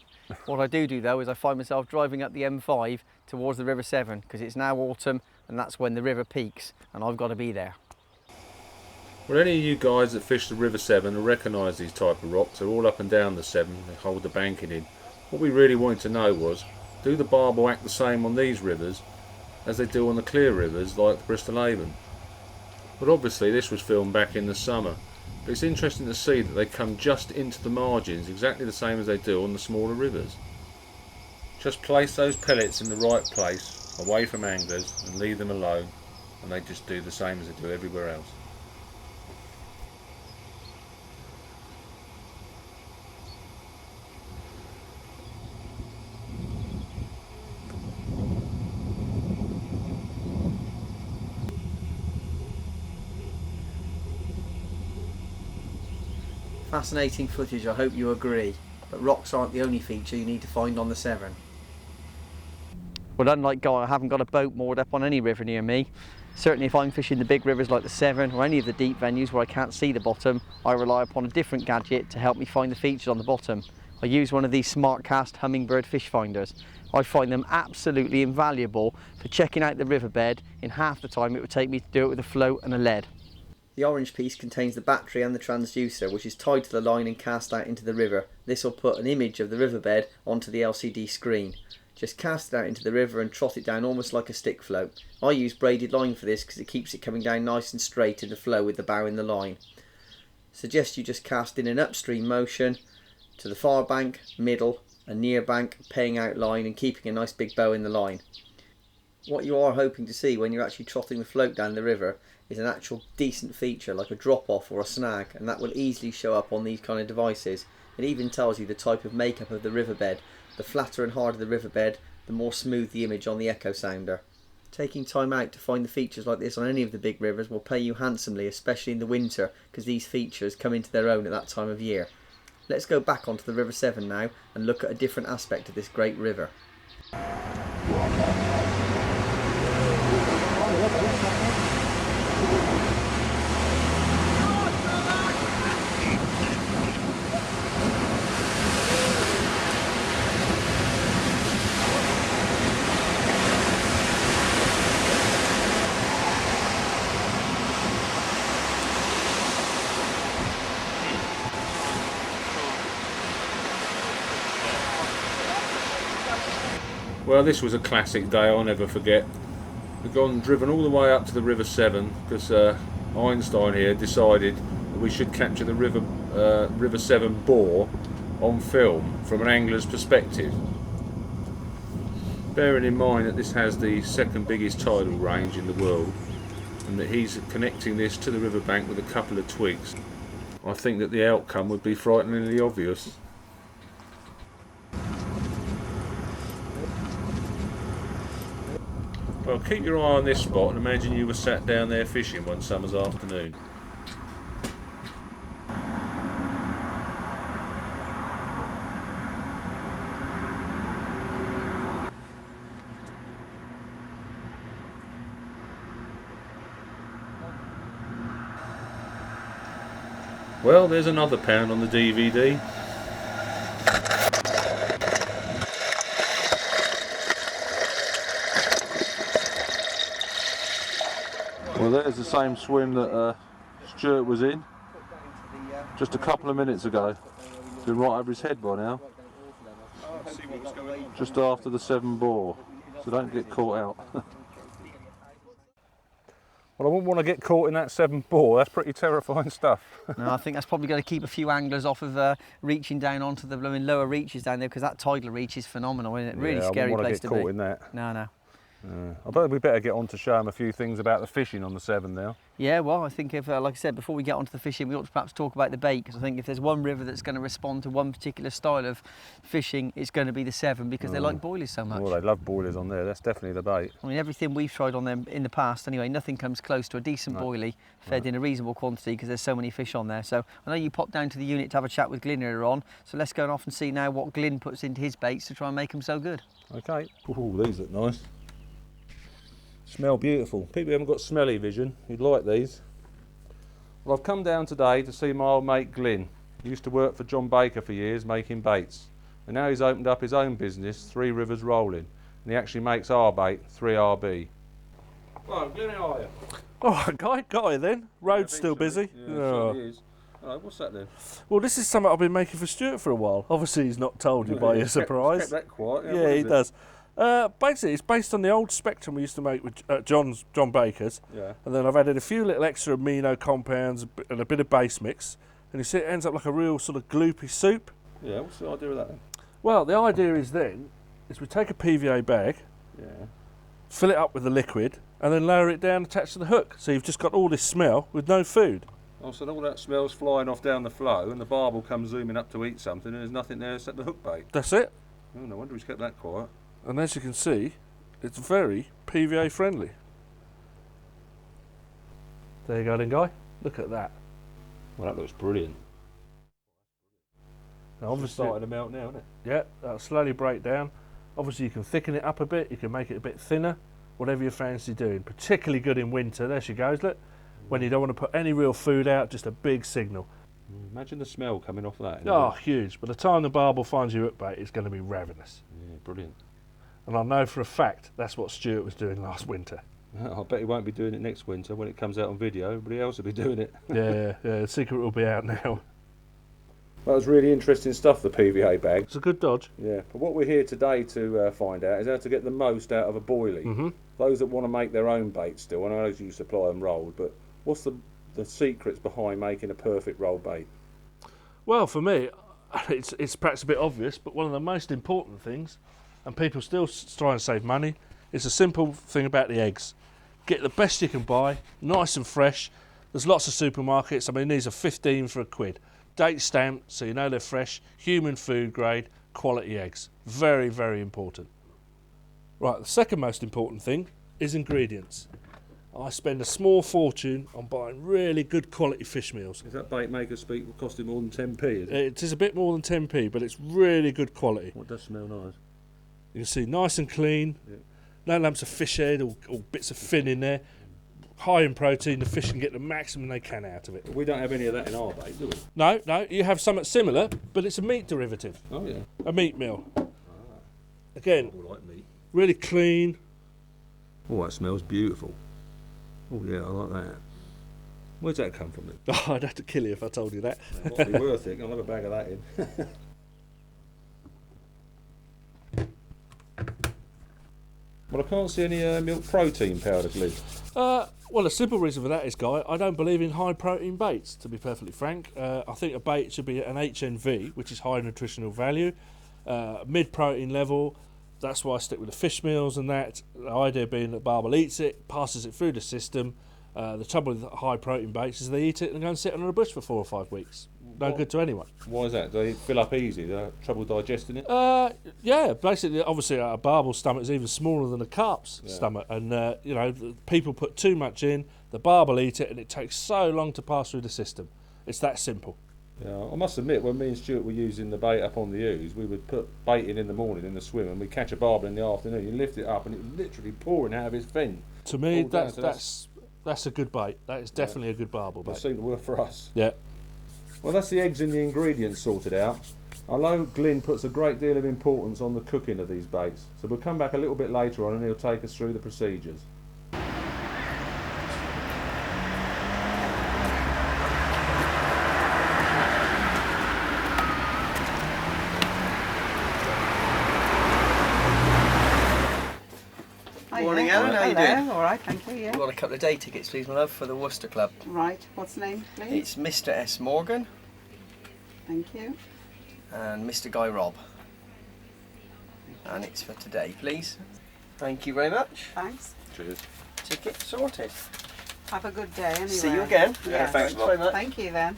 Speaker 1: What I do though is I find myself driving up the M5 towards the River Severn because it's now autumn and that's when the river peaks and I've got to be there.
Speaker 2: Well, any of you guys that fish the River Severn will recognise these type of rocks. They're all up and down the Severn, they hold the banking in. What we really wanted to know was, do the barbel act the same on these rivers as they do on the clear rivers like the Bristol Avon? But obviously this was filmed back in the summer. But it's interesting to see that they come just into the margins exactly the same as they do on the smaller rivers. Just place those pellets in the right place, away from anglers, and leave them alone, and they just do the same as they do everywhere else.
Speaker 1: Fascinating footage, I hope you agree, but rocks aren't the only feature you need to find on the Severn. Well, unlike Guy, I haven't got a boat moored up on any river near me. Certainly if I'm fishing the big rivers like the Severn or any of the deep venues where I can't see the bottom, I rely upon a different gadget to help me find the features on the bottom. I use one of these SmartCast Hummingbird fish finders. I find them absolutely invaluable for checking out the riverbed in half the time it would take me to do it with a float and a lead. The orange piece contains the battery and the transducer, which is tied to the line and cast out into the river. This will put an image of the riverbed onto the LCD screen. Just cast it out into the river and trot it down almost like a stick float. I use braided line for this because it keeps it coming down nice and straight in the flow with the bow in the line. Suggest you just cast in an upstream motion to the far bank, middle and near bank, paying out line and keeping a nice big bow in the line. What you are hoping to see when you're actually trotting the float down the river is an actual decent feature like a drop off or a snag, and that will easily show up on these kind of devices. It even tells you the type of makeup of the riverbed. The flatter and harder the riverbed, the more smooth the image on the echo sounder. Taking time out to find the features like this on any of the big rivers will pay you handsomely, especially in the winter, because these features come into their own at that time of year. Let's go back onto the River Severn now and look at a different aspect of this great river.
Speaker 2: Well, this was a classic day I'll never forget. We've driven all the way up to the River Severn because Einstein here decided that we should capture the River Severn boar on film from an angler's perspective. Bearing in mind that this has the second biggest tidal range in the world and that he's connecting this to the riverbank with a couple of twigs, I think that the outcome would be frighteningly obvious. Well, keep your eye on this spot and imagine you were sat down there fishing one summer's afternoon. Well, there's another pound on the DVD. Well, there's the same swim that Stuart was in just a couple of minutes ago. It's been right over his head by now. Just after the Severn boar, so don't get caught out. Well, I wouldn't want to get caught in that Severn boar. That's pretty terrifying stuff.
Speaker 1: No, I think that's probably going to keep a few anglers off of reaching down onto the lower reaches down there, because that tidal reach is phenomenal, isn't it? Really scary place to be.
Speaker 2: I wouldn't want to get caught in that.
Speaker 1: No.
Speaker 2: I bet we better get on to show them a few things about the fishing on the Severn now.
Speaker 1: Yeah, well, I think if, like I said, before we get onto the fishing, we ought to perhaps talk about the bait, because I think if there's one river that's going to respond to one particular style of fishing, it's going to be the Severn, because they like boilies so much.
Speaker 2: Well, they love boilies on there. That's definitely the bait.
Speaker 1: I mean, everything we've tried on them in the past, anyway, nothing comes close to a decent boilie fed in a reasonable quantity, because there's so many fish on there. So I know you popped down to the unit to have a chat with Glyn earlier on, so let's go off and see now what Glyn puts into his baits to try and make them so good.
Speaker 2: Okay. Ooh, these look nice. Smell beautiful. People who haven't got smelly vision, you'd like these. Well, I've come down today to see my old mate Glyn. He used to work for John Baker for years making baits, and now he's opened up his own business, Three Rivers Rolling, and he actually makes our bait, 3RB. Well, Glyn, how are you?
Speaker 7: Oh, Guy then. Road's still busy.
Speaker 2: Yeah, it is. What's that then?
Speaker 7: Well, this is something I've been making for Stuart for a while. Obviously, he's not told you by your surprise.
Speaker 2: Kept that quiet.
Speaker 7: Yeah, he does. Basically, it's based on the old Spectrum we used to make with John Baker's.
Speaker 2: Yeah.
Speaker 7: And then I've added a few little extra amino compounds and a bit of base mix. And you see it ends up like a real sort of gloopy soup.
Speaker 2: Yeah, what's the idea of that then?
Speaker 7: Well, the idea is we take a PVA bag, fill it up with the liquid, and then lower it down attached to the hook. So you've just got all this smell with no food.
Speaker 2: Oh, so all that smell's flying off down the flow, and the barbel comes zooming up to eat something, and there's nothing there except the hook bait.
Speaker 7: That's it.
Speaker 2: Oh, no wonder he's kept that quiet.
Speaker 7: And as you can see, it's very PVA friendly. There you go then, Guy. Look at that.
Speaker 2: Well, that looks brilliant.
Speaker 7: Now, obviously,
Speaker 2: It's starting to melt now, isn't it?
Speaker 7: yeah, that'll slowly break down. Obviously, you can thicken it up a bit. You can make it a bit thinner, whatever you fancy doing. Particularly good in winter. There she goes, look. When you don't want to put any real food out, just a big signal.
Speaker 2: Imagine the smell coming off that.
Speaker 7: Oh, huge. By the time the barbel finds your hook bait, it's going to be ravenous.
Speaker 2: Yeah, brilliant.
Speaker 7: And I know for a fact that's what Stuart was doing last winter.
Speaker 2: I bet he won't be doing it next winter when it comes out on video. Everybody else will be doing it.
Speaker 7: Yeah, the secret will be out now.
Speaker 2: That was really interesting stuff, the PVA bag.
Speaker 7: It's a good dodge.
Speaker 2: Yeah, but what we're here today to find out is how to get the most out of a boilie.
Speaker 7: Mm-hmm.
Speaker 2: Those that want to make their own bait still, I know you supply them rolled, but what's the secrets behind making a perfect rolled bait?
Speaker 7: Well, for me, it's perhaps a bit obvious, but one of the most important things, and people still try and save money, is a simple thing about the eggs. Get the best you can buy, nice and fresh. There's lots of supermarkets. I mean, these are 15 for £1. Date stamped, so you know they're fresh, human food grade, quality eggs. Very, very important. Right, the second most important thing is ingredients. I spend a small fortune on buying really good quality fish meals.
Speaker 2: Is that bait maker speak costing more than 10p? Is it?
Speaker 7: It is a bit more than 10p, but it's really good quality.
Speaker 2: Well, it does smell nice.
Speaker 7: You can see nice and clean,
Speaker 2: Yeah.
Speaker 7: no lumps of fish head or bits of fin in there. High in protein, the fish can get the maximum they can out of it.
Speaker 2: We don't have any of that in our bait, do we?
Speaker 7: No, you have something similar, but it's a meat derivative,
Speaker 2: Oh yeah.
Speaker 7: a meat meal. Again,
Speaker 2: All like meat.
Speaker 7: really clean.
Speaker 2: Oh, that smells beautiful. Oh yeah, I like that. Where's that come from then?
Speaker 7: Oh, I'd have to kill you if I told you that.
Speaker 2: It might be worth it. I'll have a bag of that in. Well, I can't see any milk protein powder glue.
Speaker 7: Well, the simple reason for that is, Guy, I don't believe in high protein baits, to be perfectly frank. I think a bait should be an HNV, which is high nutritional value, mid protein level. That's why I stick with the fish meals and that. The idea being that BARBEL eats it, passes it through the system. The trouble with high protein baits is they eat it and go and sit under a bush for 4 or 5 weeks. No good to anyone.
Speaker 2: Why is that? Do they fill up easy? Do they have trouble digesting it?
Speaker 7: Yeah, basically, obviously, a barbel stomach is even smaller than a carp's stomach, and people put too much in. The barbel eat it, and it takes so long to pass through the system. It's that simple.
Speaker 2: Yeah, I must admit, when me and Stuart were using the bait up on the ooze, we would put bait in the morning in the swim, and we'd catch a barbel in the afternoon. You lift it up, and it was literally pouring out of its fin.
Speaker 7: To me,
Speaker 2: All down,
Speaker 7: that's a good bait. That is definitely a good barbel
Speaker 2: It
Speaker 7: bait.
Speaker 2: seemed to work for us.
Speaker 7: Yeah.
Speaker 2: Well, that's the eggs and the ingredients sorted out. I know Glyn puts a great deal of importance on the cooking of these baits, so we'll come back a little bit later on and he'll take us through the procedures.
Speaker 1: Morning, Ellen. How you doing?
Speaker 8: All right, thank you. Yeah.
Speaker 1: I've got a couple of day tickets, please, my love, for the Worcester Club.
Speaker 8: Right. What's the name, please?
Speaker 1: It's Mr. S. Morgan
Speaker 8: Thank you.
Speaker 1: and Mr. Guy Robb. And it's for today, please. Thank you very much.
Speaker 8: Thanks.
Speaker 2: Cheers.
Speaker 1: Ticket sorted.
Speaker 8: Have a good day. Anyway.
Speaker 1: See you again.
Speaker 8: Yeah.
Speaker 1: Thanks very much.
Speaker 8: Thank you then.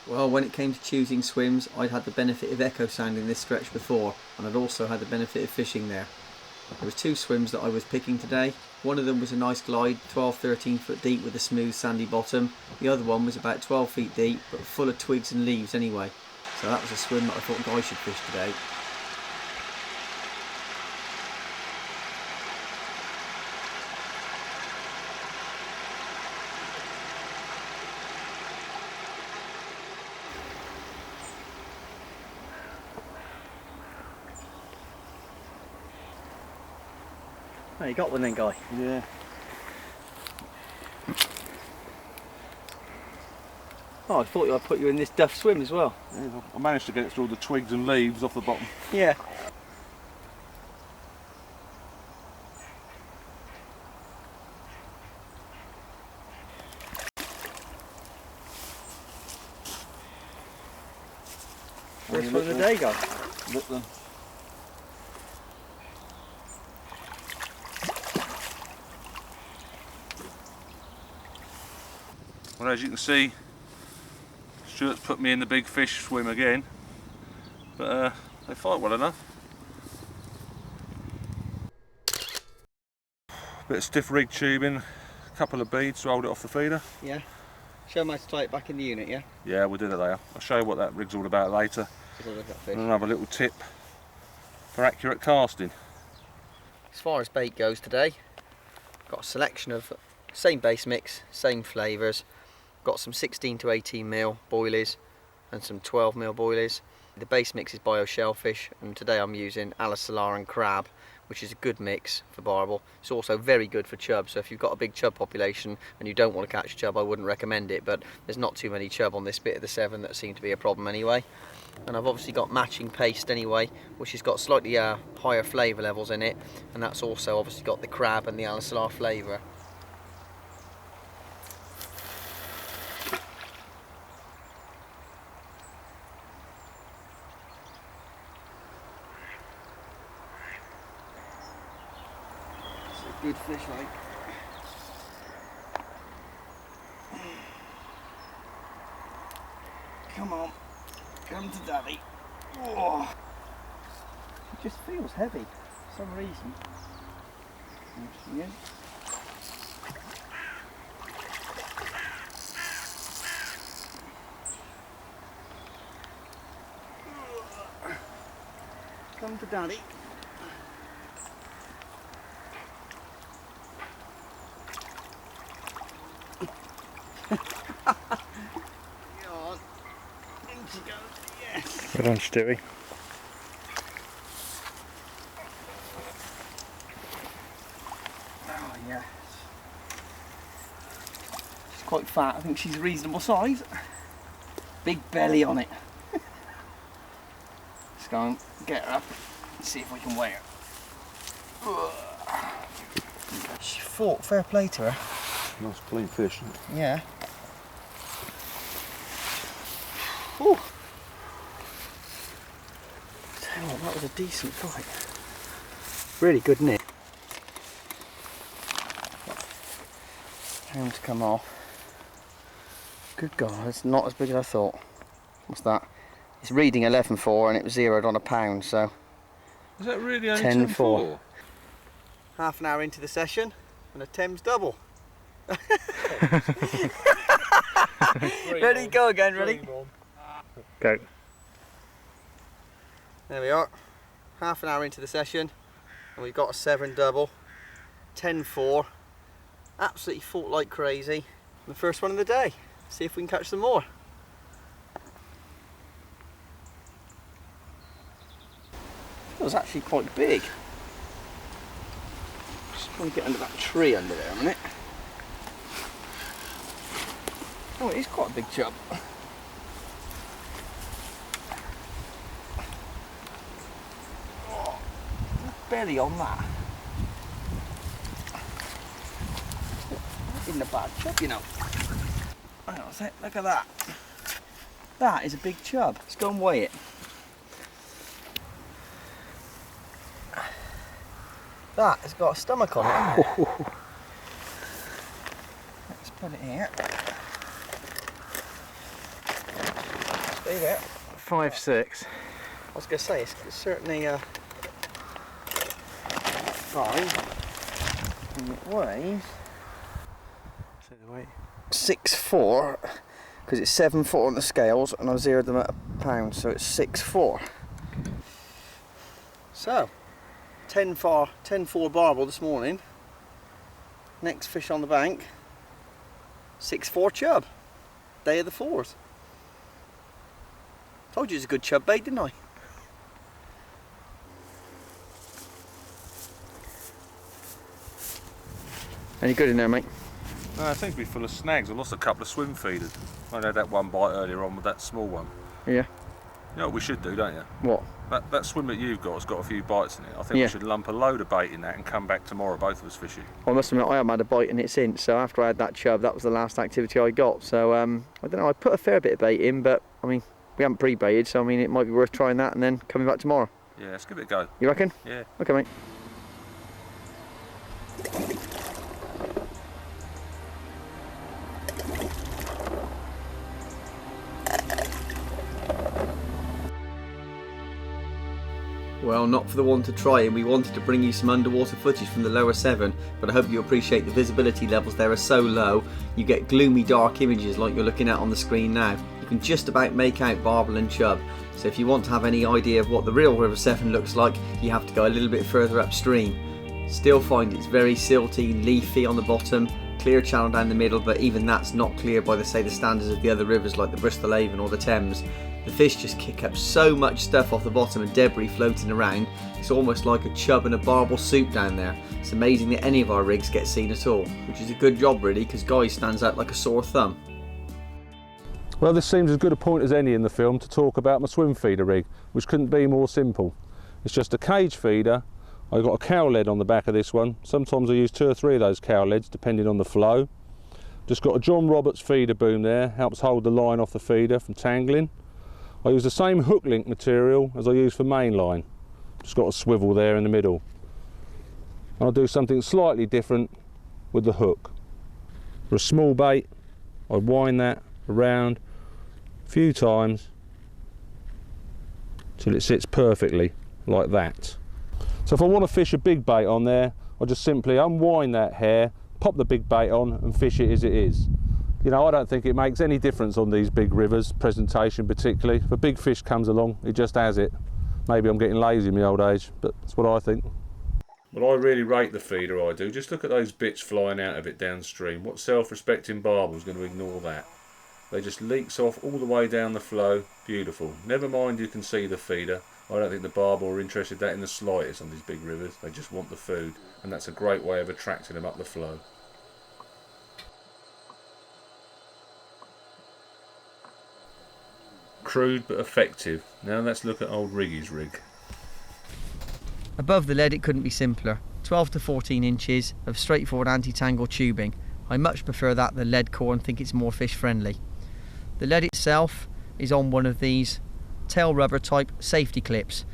Speaker 1: Well, when it came to choosing swims, I'd had the benefit of echo sound in this stretch before, and I'd also had the benefit of fishing there. There was 2 swims that I was picking today. One of them was a nice glide, 12-13 foot deep with a smooth sandy bottom. The other one was about 12 feet deep, but full of twigs and leaves anyway. So that was a swim that I thought Guy should fish today. Oh, you got one then, Guy?
Speaker 3: Yeah.
Speaker 1: Oh, I thought I'd put you in this duff swim as well.
Speaker 3: Yeah, I managed to get it through all the twigs and leaves off the bottom.
Speaker 1: Yeah. First one of the day, Guy.
Speaker 3: Look then.
Speaker 2: Well, as you can see, Stuart's put me in the big fish swim again, but they fight well enough. Bit of stiff rig tubing, a couple of beads to hold it off the feeder.
Speaker 1: Yeah. Show them how to tie it back in the unit, yeah?
Speaker 2: Yeah, we'll do that later. I'll show you what that rig's all about later.
Speaker 1: Just look at that fish.
Speaker 2: And another little tip for accurate casting.
Speaker 1: As far as bait goes today, got a selection of same base mix, same flavours. Got some 16 to 18 mil boilies and some 12 mil boilies.
Speaker 6: The base mix is bio shellfish, and today I'm using alisalar and crab, which is a good mix for barbel. It's also very good for chub, so if you've got a big chub population and you don't want to catch chub, I wouldn't recommend it, but there's not too many chub on this bit of the Severn that seem to be a problem anyway. And I've obviously got matching paste anyway, which has got slightly higher flavour levels in it, and that's also obviously got the crab and the alisalar flavour. Good fish, like. Come on, come to daddy. Oh. It just feels heavy for some reason. Come to daddy.
Speaker 7: Good on, Stewie.
Speaker 6: Oh yeah. She's quite fat, I think she's a reasonable size. Big belly on it. Let's go and get her up and see if we can weigh her. She fought, fair play to her.
Speaker 3: Nice clean fish, isn't it?
Speaker 6: Yeah. Whew. Tell you what, that was a decent fight. Really good nick. Time to come off. Good God, it's not as big as I thought. What's that? It's reading 11.4 and it was zeroed on a pound, so.
Speaker 2: Is that really only
Speaker 6: 10.4? Half an hour into the session and a Thames double. Ready, go again, ready?
Speaker 7: Go.
Speaker 6: There we are, half an hour into the session and we've got a Severn double, 10.4, absolutely fought like crazy. The first one of the day, see if we can catch some more. It was actually quite big. Just trying to get under that tree under there a minute. Oh, it is quite a big chub. Belly on that. Isn't a bad chub, you know. Hang on a sec, look at that. That is a big chub. Let's go and weigh it. That has got a stomach on it. Let's put it here. Stay there.
Speaker 7: 5'6".
Speaker 6: I was going to say, it's certainly fine. And it weighs 6.4 because it's 7.4 on the scales and I've zeroed them at a pound, so it's 6.4. So 10.4 barbel this morning. Next fish on the bank, 6.4 chub. Day of the fours. Told you it's a good chub bait, didn't I? Any good in there, mate?
Speaker 2: No, I think we're full of snags. I lost a couple of swim feeders. I had that one bite earlier on with that small one.
Speaker 6: Yeah.
Speaker 2: You know what we should do, don't you?
Speaker 6: What?
Speaker 2: That swim that you've got has got a few bites in it. I think we should lump a load of bait in that and come back tomorrow, both of us fishing.
Speaker 6: Well, I must admit, I haven't had a bite in it since, so after I had that chub, that was the last activity I got. So, I don't know, I put a fair bit of bait in, but, I mean, we haven't pre-baited, so, I mean, it might be worth trying that and then coming back tomorrow.
Speaker 2: Yeah, let's give it a go.
Speaker 6: You reckon?
Speaker 2: Yeah.
Speaker 6: Okay, mate. Well, not for the one to try, and we wanted to bring you some underwater footage from the lower Severn, but I hope you appreciate the visibility levels there are so low, you get gloomy dark images like you're looking at on the screen now. You can just about make out barbel and chub, so if you want to have any idea of what the real River Severn looks like, you have to go a little bit further upstream. Still find it's very silty, leafy on the bottom, clear channel down the middle, but even that's not clear by the standards of the other rivers like the Bristol Avon or the Thames. The fish just kick up so much stuff off the bottom and debris floating around, it's almost like a chub and a barbel soup down there. It's amazing that any of our rigs get seen at all, which is a good job really, because Guy stands out like a sore thumb.
Speaker 2: Well, this seems as good a point as any in the film to talk about my swim feeder rig, which couldn't be more simple. It's just a cage feeder. I've got a cow lead on the back of this one. Sometimes I use 2 or 3 of those cow leads depending on the flow. Just got a John Roberts feeder boom there, helps hold the line off the feeder from tangling. I use the same hook link material as I use for main line. Just got a swivel there in the middle. And I'll do something slightly different with the hook. For a small bait, I wind that around a few times till it sits perfectly like that. So if I want to fish a big bait on there, I just simply unwind that hair, pop the big bait on and fish it as it is. You know, I don't think it makes any difference on these big rivers, presentation particularly. If a big fish comes along, it just has it. Maybe I'm getting lazy in my old age, but that's what I think. Well, I really rate the feeder, I do. Just look at those bits flying out of it downstream. What self-respecting barbel is going to ignore that? They just leaks off all the way down the flow. Beautiful. Never mind you can see the feeder. I don't think the barbel are interested that in the slightest on these big rivers. They just want the food, and that's a great way of attracting them up the flow. Crude but effective. Now let's look at old Riggy's rig.
Speaker 1: Above the lead it couldn't be simpler. 12 to 14 inches of straightforward anti-tangle tubing. I much prefer that than lead core and think it's more fish friendly. The lead itself is on one of these tail rubber type safety clips,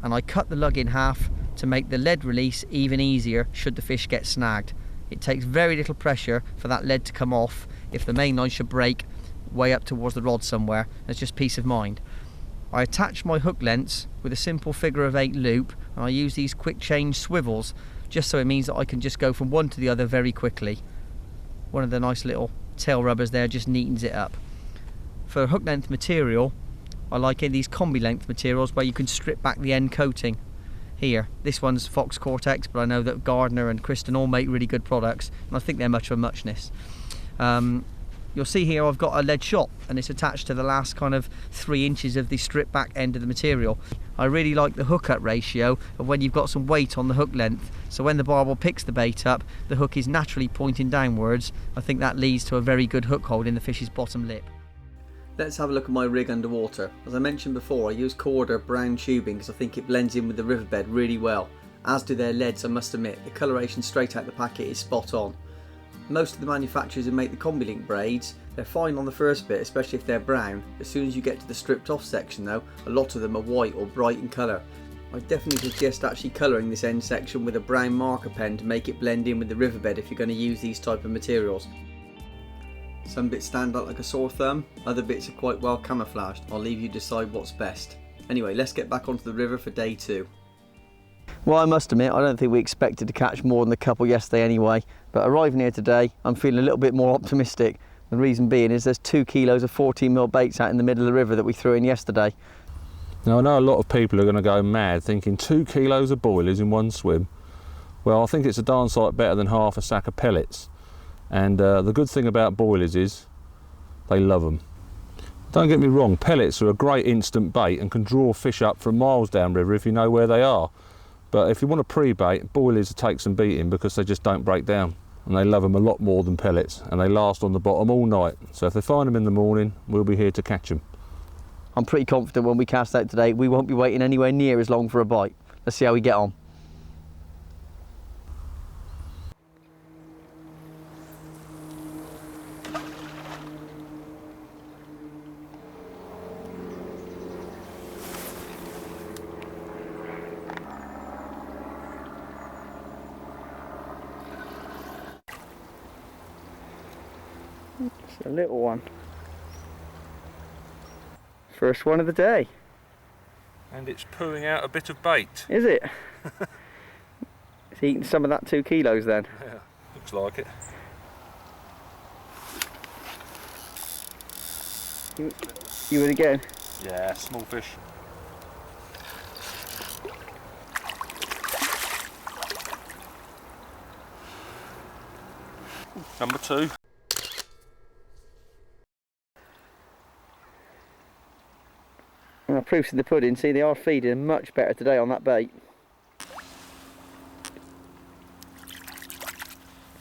Speaker 1: and I cut the lug in half to make the lead release even easier should the fish get snagged. It takes very little pressure for that lead to come off if the main line should break way up towards the rod somewhere. It's just peace of mind. I attach my hook lengths with a simple figure of 8 loop, and I use these quick change swivels just so it means that I can just go from one to the other very quickly. One of the nice little tail rubbers there just neatens it up. For hook length material, I like these combi length materials where you can strip back the end coating. Here, this one's Fox Cortex, but I know that Gardner and Kristen all make really good products, and I think they're much of a muchness. You'll see here I've got a lead shot, and it's attached to the last kind of 3 inches of the strip back end of the material. I really like the hook up ratio of when you've got some weight on the hook length, so when the barbel picks the bait up, the hook is naturally pointing downwards. I think that leads to a very good hook hold in the fish's bottom lip.
Speaker 6: Let's have a look at my rig underwater. As I mentioned before, I use Corda brown tubing because I think it blends in with the riverbed really well. As do their leads, I must admit. The coloration straight out the packet is spot on. Most of the manufacturers who make the combi-link braids, they're fine on the first bit, especially if they're brown. As soon as you get to the stripped off section though, a lot of them are white or bright in colour. I definitely suggest actually colouring this end section with a brown marker pen to make it blend in with the riverbed if you're going to use these type of materials. Some bits stand out like a sore thumb, other bits are quite well camouflaged. I'll leave you decide what's best. Anyway, let's get back onto the river for day 2. Well, I must admit, I don't think we expected to catch more than the couple yesterday anyway, but arriving here today, I'm feeling a little bit more optimistic. The reason being is there's 2 kilos of 14mm baits out in the middle of the river that we threw in yesterday.
Speaker 2: Now I know a lot of people are going to go mad thinking 2 kilos of boilies in one swim. Well, I think it's a darn sight better than half a sack of pellets. And the good thing about boilies is they love them. Don't get me wrong, pellets are a great instant bait and can draw fish up from miles downriver if you know where they are. But if you want a pre-bait, boilies take some beating because they just don't break down. And they love them a lot more than pellets, and they last on the bottom all night. So if they find them in the morning, we'll be here to catch them.
Speaker 6: I'm pretty confident when we cast out today, we won't be waiting anywhere near as long for a bite. Let's see how we get on.
Speaker 1: Just a little one. First one of the day.
Speaker 2: And it's pooing out a bit of bait.
Speaker 1: Is it? It's eating some of that 2 kilos then.
Speaker 2: Yeah, looks like it.
Speaker 1: You would again?
Speaker 2: Yeah, small fish. Number 2.
Speaker 6: proof's in the pudding. See, they are feeding much better today on that bait.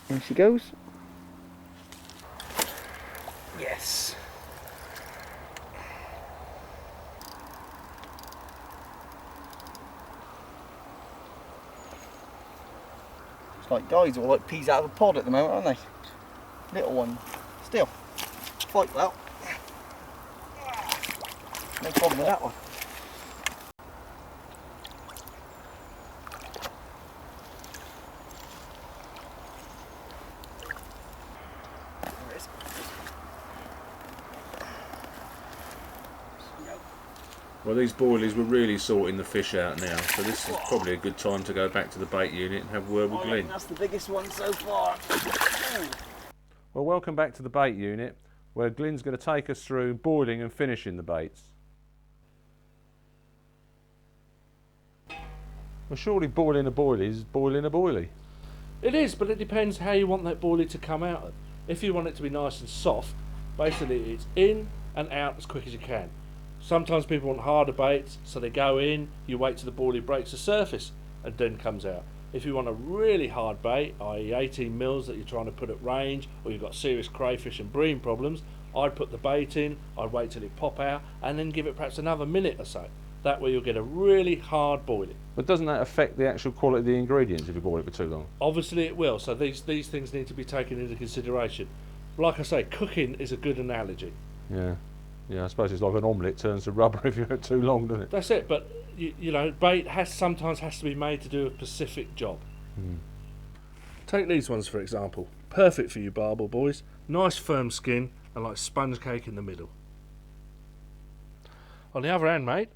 Speaker 6: There she goes. Yes. It's like guys all like peas out of a pod at the moment, aren't they? Little one. Still. Fight well. No problem with that one. There it is.
Speaker 2: Well, these boilies were really sorting the fish out now, so this is probably a good time to go back to the bait unit and have a word with Glyn.
Speaker 6: That's the biggest one so far.
Speaker 2: Well, welcome back to the bait unit, where Glyn's going to take us through boiling and finishing the baits. Well, surely boiling a boilie is boiling a boilie.
Speaker 7: It is, but it depends how you want that boilie to come out. If you want it to be nice and soft, basically it's in and out as quick as you can. Sometimes people want harder baits, so they go in, you wait till the boilie breaks the surface and then comes out. If you want a really hard bait, i.e. 18 mils that you're trying to put at range, or you've got serious crayfish and bream problems, I'd put the bait in, I'd wait till it pop out, and then give it perhaps another minute or so. That way you'll get a really hard boilie.
Speaker 2: But doesn't that affect the actual quality of the ingredients if you boil it for too long?
Speaker 7: Obviously it will, so these things need to be taken into consideration. Like I say, cooking is a good analogy.
Speaker 2: Yeah. Yeah, I suppose it's like an omelette turns to rubber if you have it too long, doesn't it?
Speaker 7: That's it, but you know, bait sometimes has to be made to do a specific job. Take these ones for example. Perfect for you barbel boys. Nice firm skin and like sponge cake in the middle. On the other hand, mate,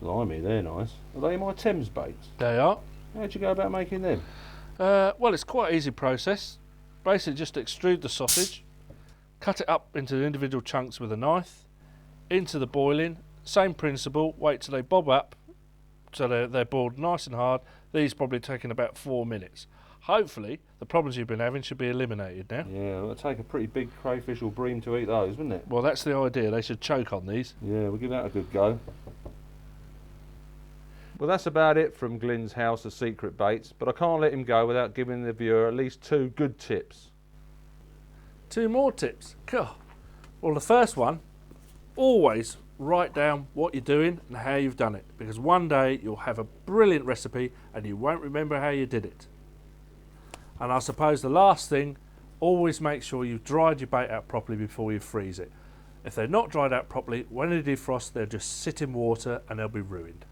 Speaker 2: Blimey, they're nice. Are they my Thames baits?
Speaker 7: they are.
Speaker 2: How'd you go about making them?
Speaker 7: Well, it's quite an easy process. Basically just extrude the sausage, cut it up into individual chunks with a knife, into the boiling, same principle, wait till they bob up so they're boiled nice and hard. These probably taking about 4 minutes. Hopefully the problems you've been having should be eliminated now.
Speaker 2: Yeah, it'll take a pretty big crayfish or bream to eat those, wouldn't it?
Speaker 7: Well, that's the idea, they should choke on these.
Speaker 2: Yeah, we'll give that a good go. Well, that's about it from Glyn's House of Secret Baits, but I can't let him go without giving the viewer at least 2 good tips.
Speaker 7: 2 more tips. Cool. Well, the first one, always write down what you're doing and how you've done it, because one day you'll have a brilliant recipe and you won't remember how you did it. And I suppose the last thing, always make sure you've dried your bait out properly before you freeze it. If they're not dried out properly, when they defrost, they'll just sit in water and they'll be ruined.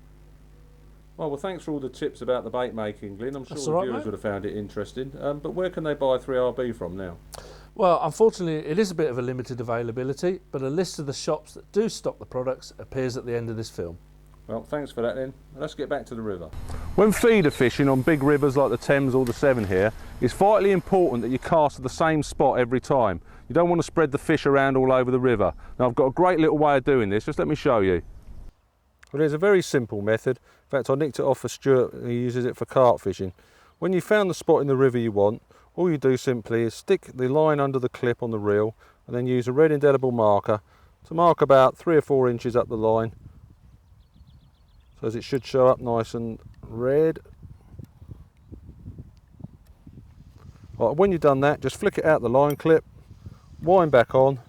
Speaker 2: Well, thanks for all the tips about the bait making, Glyn. I'm sure
Speaker 7: That's
Speaker 2: the
Speaker 7: all right,
Speaker 2: viewers
Speaker 7: mate.
Speaker 2: would have found it interesting. But where can they buy 3RB from now?
Speaker 7: Well, unfortunately, it is a bit of a limited availability, but a list of the shops that do stock the products appears at the end of this film.
Speaker 2: Well, thanks for that then. Let's get back to the river. When feeder fishing on big rivers like the Thames or the Severn here, it's vitally important that you cast at the same spot every time. You don't want to spread the fish around all over the river. Now, I've got a great little way of doing this. Just let me show you. Well, there's a very simple method. In fact, I nicked it off for Stuart. He uses it for carp fishing. When you've found the spot in the river you want, all you do simply is stick the line under the clip on the reel and then use a red indelible marker to mark about 3 or 4 inches up the line, so as it should show up nice and red. Right, when you've done that, just flick it out the line clip, wind back on.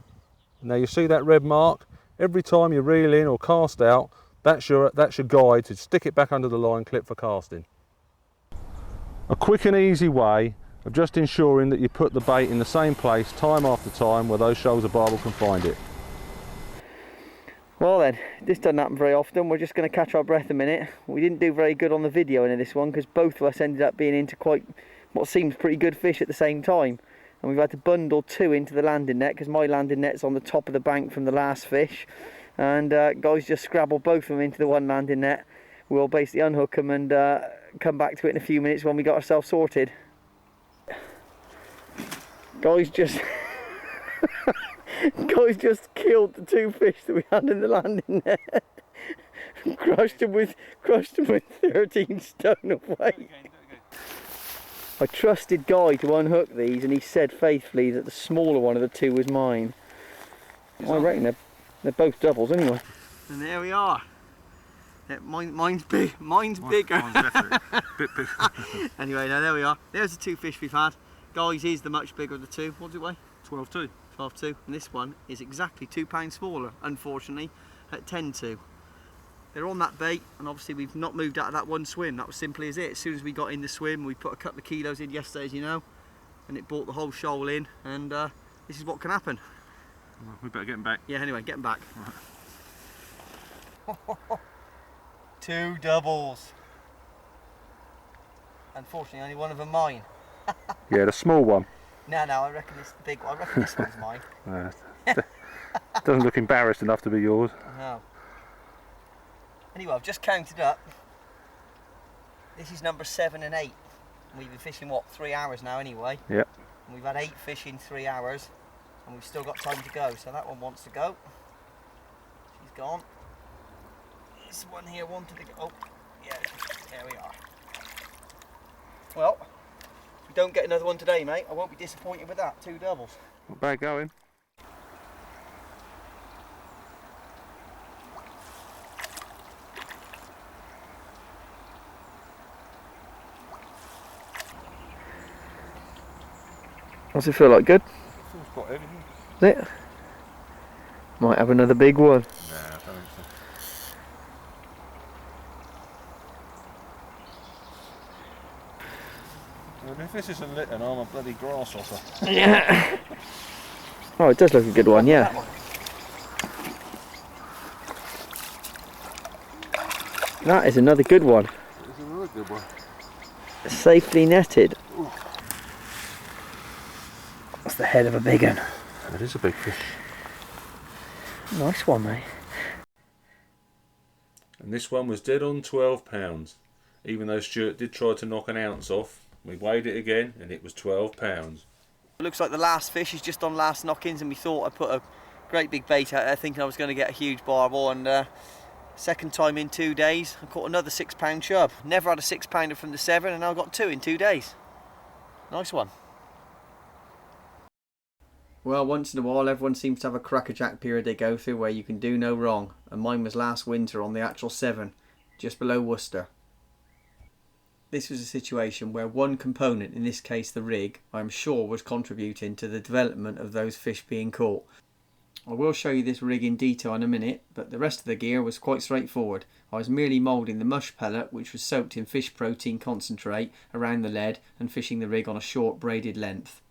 Speaker 2: Now you see that red mark? Every time you reel in or cast out, that's your guide to stick it back under the line clip for casting. A quick and easy way of just ensuring that you put the bait in the same place time after time where those shoals of barbel can find it.
Speaker 6: Well then, this doesn't happen very often. We're just going to catch our breath a minute. We didn't do very good on the video in this one because both of us ended up being into quite what seems pretty good fish at the same time. And we've had to bundle 2 into the landing net because my landing net's on the top of the bank from the last fish. And guys just scrabble both of them into the one landing net. We'll basically unhook them and come back to it in a few minutes when we got ourselves sorted. Guys just killed the 2 fish that we had in the landing net. crushed them with 13 stone of weight. I trusted Guy to unhook these and he said faithfully that the smaller one of the 2 was mine. I reckon they're both doubles anyway. And there we are. Yeah, mine's big. Mine's bigger.
Speaker 3: Mine's definitely a bit big.
Speaker 6: Anyway, now there we are. There's the two fish we've had. Guys is the much bigger of the two. What does it weigh?
Speaker 3: 12.2.
Speaker 6: 12.2. And this one is exactly £2 smaller, unfortunately, at 10.2. They're on that bait, and obviously we've not moved out of that one swim. That was simply as it. As soon as we got in the swim, we put a couple of kilos in yesterday, as you know, and it brought the whole shoal in, and this is what can happen.
Speaker 3: Well, we better get them back.
Speaker 6: Yeah, anyway, get them back. Right. 2 doubles. Unfortunately, only one of them mine.
Speaker 7: Yeah, the small one.
Speaker 6: No, I reckon it's the big one. I reckon this one's mine.
Speaker 7: Doesn't look embarrassed enough to be yours.
Speaker 6: No. Anyway, I've just counted up. This is number 7 and 8. We've been fishing, what, 3 hours now anyway?
Speaker 7: Yep.
Speaker 6: And we've had 8 fish in 3 hours. And we've still got time to go. So that one wants to go. She's gone. This one here wanted to go. Oh, yeah, there we are. Well, if we don't get another one today, mate, I won't be disappointed with that. 2 doubles.
Speaker 7: Not bad going.
Speaker 6: What's it feel like? Good?
Speaker 3: Feels quite heavy.
Speaker 6: Is it? Might have another big one.
Speaker 3: Nah, I don't think so. Well, if this isn't lit, then I'm a bloody grasshopper.
Speaker 6: Yeah. Oh, it does look a good one, yeah. That is another good one.
Speaker 3: It's a really good one.
Speaker 6: Safely netted. That's the head of a big one.
Speaker 3: It is a big fish.
Speaker 6: Nice one, mate.
Speaker 2: And this one was dead on £12. Even though Stuart did try to knock an ounce off, we weighed it again and it was £12.
Speaker 6: It looks like the last fish is just on last knockings, and we thought I'd put a great big bait out there thinking I was going to get a huge barbel, and second time in 2 days I caught another £6 chub. Never had a 6-pounder from the 7, and now I got 2 in 2 days. Nice one. Well, once in a while everyone seems to have a crackerjack period they go through where you can do no wrong, and mine was last winter on the actual 7, just below Worcester. This was a situation where one component, in this case the rig, I am sure was contributing to the development of those fish being caught. I will show you this rig in detail in a minute, but the rest of the gear was quite straightforward. I was merely moulding the mush pellet, which was soaked in fish protein concentrate, around the lead and fishing the rig on a short braided length.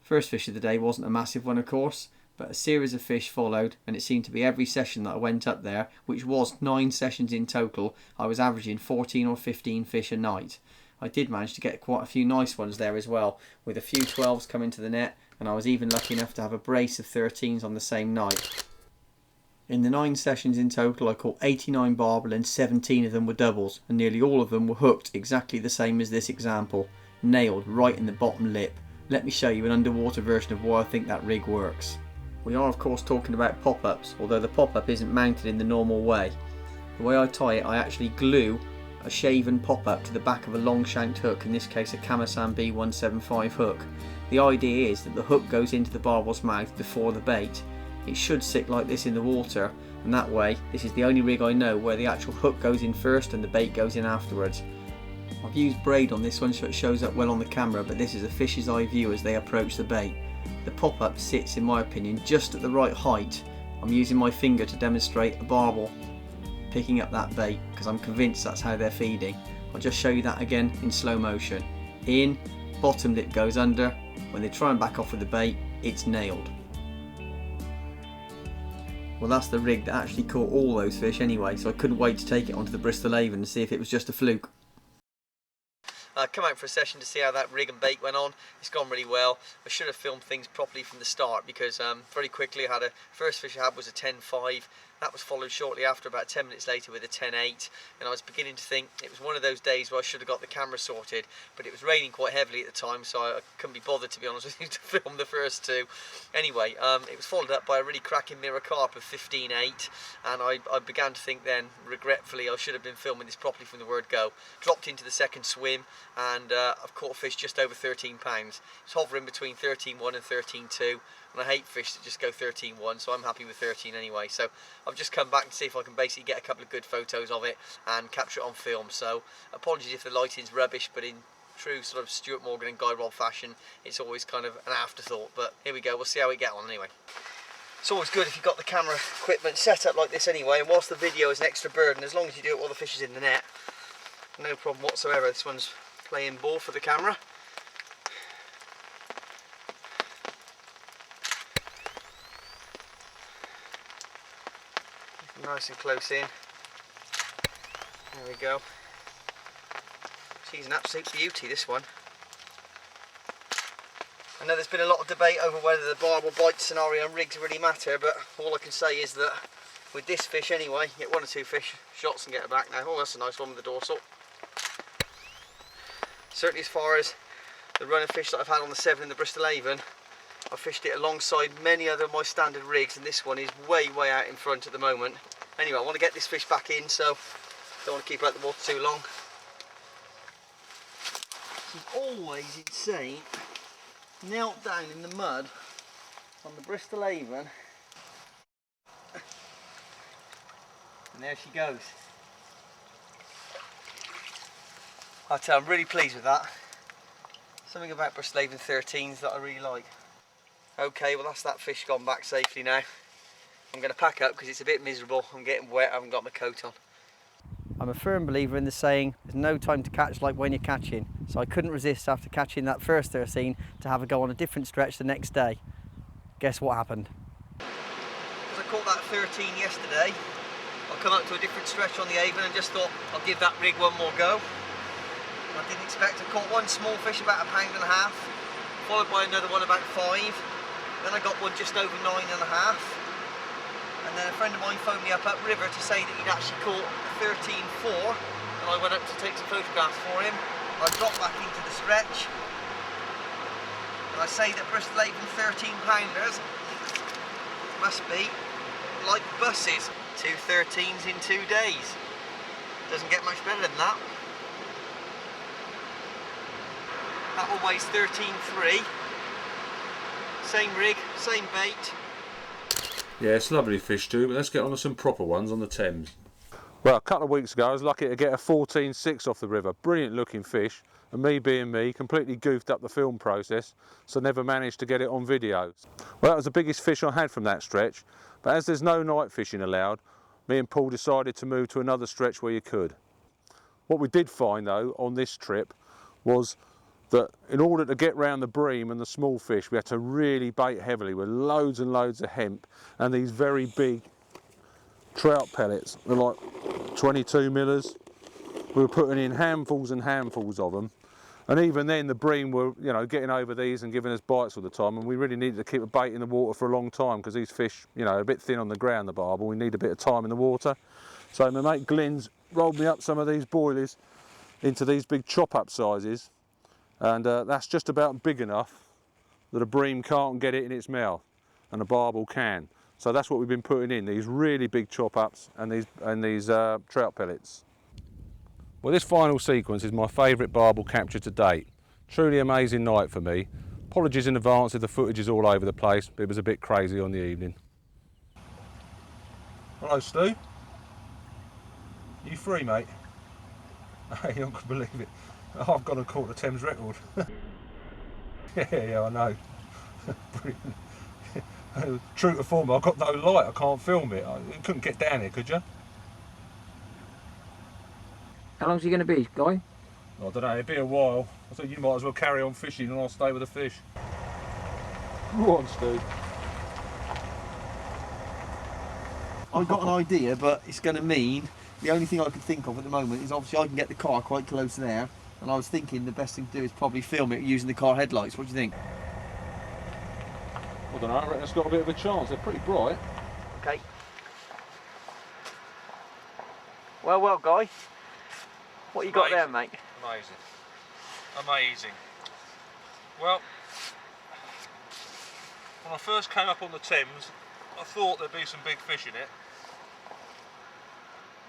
Speaker 6: First fish of the day wasn't a massive one, of course, but a series of fish followed, and it seemed to be every session that I went up there, which was 9 sessions in total, I was averaging 14 or 15 fish a night. I did manage to get quite a few nice ones there as well, with a few 12s coming to the net, and I was even lucky enough to have a brace of 13s on the same night. In the 9 sessions in total, I caught 89 barbel and 17 of them were doubles, and nearly all of them were hooked exactly the same as this example, nailed right in the bottom lip. Let me show you an underwater version of why I think that rig works. We are of course talking about pop-ups, although the pop-up isn't mounted in the normal way. The way I tie it, I actually glue a shaven pop-up to the back of a long shanked hook, in this case a Kamasan B175 hook. The idea is that the hook goes into the barbel's mouth before the bait. It should sit like this in the water, and that way this is the only rig I know where the actual hook goes in first and the bait goes in afterwards. I've used braid on this one so it shows up well on the camera, but this is a fish's eye view as they approach the bait. The pop-up sits, in my opinion, just at the right height. I'm using my finger to demonstrate a barbel picking up that bait because I'm convinced that's how they're feeding. I'll just show you that again in slow motion. In, bottom lip goes under. When they try and back off with the bait, it's nailed. Well, that's the rig that actually caught all those fish anyway, so I couldn't wait to take it onto the Bristol Avon and see if it was just a fluke. Come out for a session to see how that rig and bait went on. It's gone really well. I should have filmed things properly from the start because very quickly I had first fish I had was a 10.5. That was followed shortly after, about 10 minutes later, with a 10.8, and I was beginning to think it was one of those days where I should have got the camera sorted, but it was raining quite heavily at the time, so I couldn't be bothered, to be honest with you, to film the first 2. Anyway, it was followed up by a really cracking mirror carp of 15.8, and I began to think then, regretfully, I should have been filming this properly from the word go. Dropped into the second swim, and I've caught a fish just over 13 pounds. It's hovering between 13.1 and 13.2. And I hate fish that just go 13.1, so I'm happy with 13 anyway. So I've I've just come back to see if I can basically get a couple of good photos of it and capture it on film. So apologies if the lighting's rubbish, but in true sort of Stuart Morgan and Guy Robb fashion, it's always kind of an afterthought. But here we go, we'll see how we get on anyway. It's always good if you've got the camera equipment set up like this anyway, and whilst the video is an extra burden, as long as you do it while the fish is in the net, no problem whatsoever. This one's playing ball for the camera. Nice and close in. There we go. She's an absolute beauty, this one. I know there's been a lot of debate over whether the barbel bite scenario and rigs really matter, but all I can say is that with this fish anyway, you get 1 or 2 fish shots and get it back now. Oh, that's a nice one with the dorsal. Certainly as far as the run of fish that I've had on the 7 in the Bristol Avon, I've fished it alongside many other of my standard rigs, and this one is way out in front at the moment. Anyway, I want to get this fish back in, so don't want to keep her out the water too long. She's always insane. Knelt down in the mud on the Bristol Avon, and there she goes. I tell you, I'm really pleased with that. Something about Bristol Avon 13s that I really like. Okay, well that's that fish gone back safely now. I'm going to pack up because it's a bit miserable. I'm getting wet, I haven't got my coat on. I'm a firm believer in the saying, there's no time to catch like when you're catching. So I couldn't resist after catching that first 13 to have a go on a different stretch the next day. Guess what happened? Because I caught that 13 yesterday, I'll come up to a different stretch on the Avon and just thought I'll give that rig one more go. I didn't expect. I caught one small fish about 1.5 pounds, followed by another one about 5. Then I got one just over 9.5. And then a friend of mine phoned me up river to say that he'd actually caught a 13.4, and I went up to take some photographs for him. I dropped back into the stretch, and I say that Bristol Avon 13-pounders must be like buses. 2 13s in 2 days. Doesn't get much better than that. That one weighs 13.3. Same rig, same bait.
Speaker 2: Yeah, it's lovely fish too, but let's get on to some proper ones on the Thames.
Speaker 7: Well, a couple of weeks ago I was lucky to get a 14.6 off the river. Brilliant looking fish, and me being me, completely goofed up the film process, so never managed to get it on video. Well, that was the biggest fish I had from that stretch, but as there's no night fishing allowed, me and Paul decided to move to another stretch where you could. What we did find though on this trip was that in order to get round the bream and the small fish, we had to really bait heavily with loads and loads of hemp and these very big trout pellets. They're like 22 millers. We were putting in handfuls and handfuls of them, and even then the bream were, you know, getting over these and giving us bites all the time, and we really needed to keep a bait in the water for a long time because these fish, you know, are a bit thin on the ground, the barbel. We need a bit of time in the water. So my mate Glenn's rolled me up some of these boilies into these big chop up sizes, and that's just about big enough that a bream can't get it in its mouth and a barbel can. So that's what we've been putting in, these really big chop ups and these trout pellets. Well, this final sequence is my favourite barbel capture to date. Truly amazing night for me. Apologies in advance if the footage is all over the place, but it was a bit crazy on the evening. Hello Stu. You free, mate? You're not going to believe it. I've got to caught the Thames record. yeah, I know. Brilliant. True to form, I've got no light, I can't film it. You couldn't get down here, could you?
Speaker 9: How long's he going to be, Guy?
Speaker 7: I don't know, it'll be a while. I thought you might as well carry on fishing and I'll stay with the fish. Go on, Stu.
Speaker 6: I've got an idea, but it's going to mean the only thing I can think of at the moment is obviously I can get the car quite close there, and I was thinking the best thing to do is probably film it using the car headlights. What do you think?
Speaker 7: I don't know, I reckon it's got a bit of a chance. They're pretty bright.
Speaker 6: Okay. Well, Guy. What you got there, mate?
Speaker 2: Amazing. Amazing. Well, when I first came up on the Thames, I thought there'd be some big fish in it,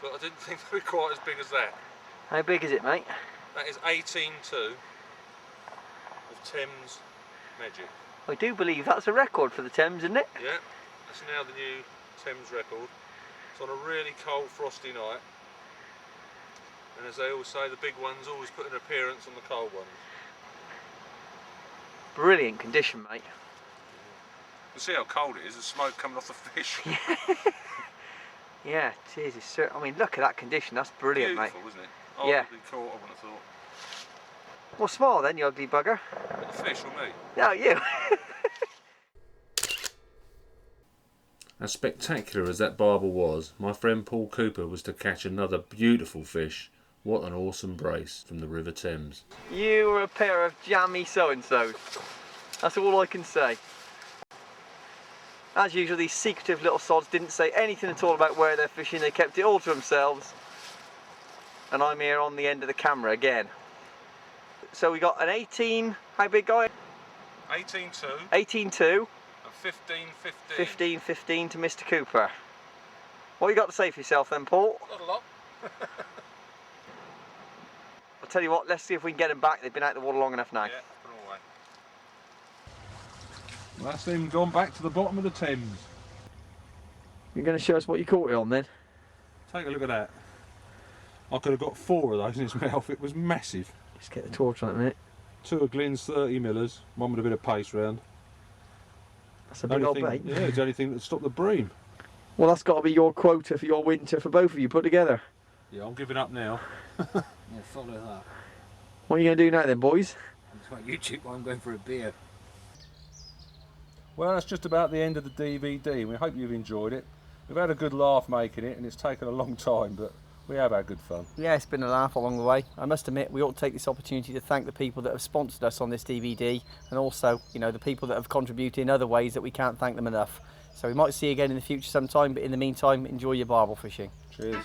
Speaker 2: but I didn't think they'd be quite as big as that.
Speaker 6: How big is it, mate?
Speaker 2: That is 18.2 of Thames Magic.
Speaker 6: I do believe that's a record for the Thames, isn't it?
Speaker 2: Yeah, that's now the new Thames record. It's on a really cold, frosty night. And as they always say, the big ones always put an appearance on the cold ones.
Speaker 6: Brilliant condition, mate.
Speaker 2: You see how cold it is, the smoke coming off the fish.
Speaker 6: Yeah, cheers. I mean, look at that condition. That's brilliant,
Speaker 2: Beautiful,
Speaker 6: mate.
Speaker 2: isn't it?
Speaker 6: Yeah.
Speaker 2: Arguably caught, I wouldn't have thought.
Speaker 6: Well, smile then, you ugly bugger.
Speaker 2: What, the fish or me?
Speaker 6: No, you.
Speaker 2: As spectacular as that barbel was, my friend Paul Cooper was to catch another beautiful fish. What an awesome brace from the River Thames.
Speaker 6: You were a pair of jammy so-and-sos. That's all I can say. As usual, these secretive little sods didn't say anything at all about where they're fishing. They kept it all to themselves. And I'm here on the end of the camera again. So we got an 18, how big, guy?
Speaker 2: 18.2
Speaker 6: 18.2
Speaker 2: and 15.15.
Speaker 6: 15.15 to Mr. Cooper. What you got to say for yourself then, Paul?
Speaker 2: Not a lot.
Speaker 6: I'll tell you what, let's see if we can get them back. They've been out the water long enough now.
Speaker 2: Yeah, put them away. Well, that's them gone back to the bottom of the Thames.
Speaker 6: You're going to show us what you caught it on then?
Speaker 2: Take a look at that. I could have got 4 of those in its mouth. It was massive.
Speaker 6: Let's get the torch on it, mate.
Speaker 2: 2 of Glenn's 30 millers, one with a bit of paste round.
Speaker 6: That's a big old bait.
Speaker 2: Yeah, it's the only thing that stopped the bream.
Speaker 6: Well, that's got to be your quota for your winter for both of you put together.
Speaker 2: Yeah, I'm giving up now.
Speaker 9: Yeah, follow that.
Speaker 6: What are you going to do now then, boys?
Speaker 9: It's like YouTube while I'm going for a beer.
Speaker 2: Well, that's just about the end of the DVD. We hope you've enjoyed it. We've had a good laugh making it, and it's taken a long time, but we have had good fun.
Speaker 6: Yeah, it's been a laugh along the way. I must admit, we ought to take this opportunity to thank the people that have sponsored us on this DVD, and also, you know, the people that have contributed in other ways that we can't thank them enough. So we might see you again in the future sometime, but in the meantime, enjoy your barbel fishing.
Speaker 2: Cheers.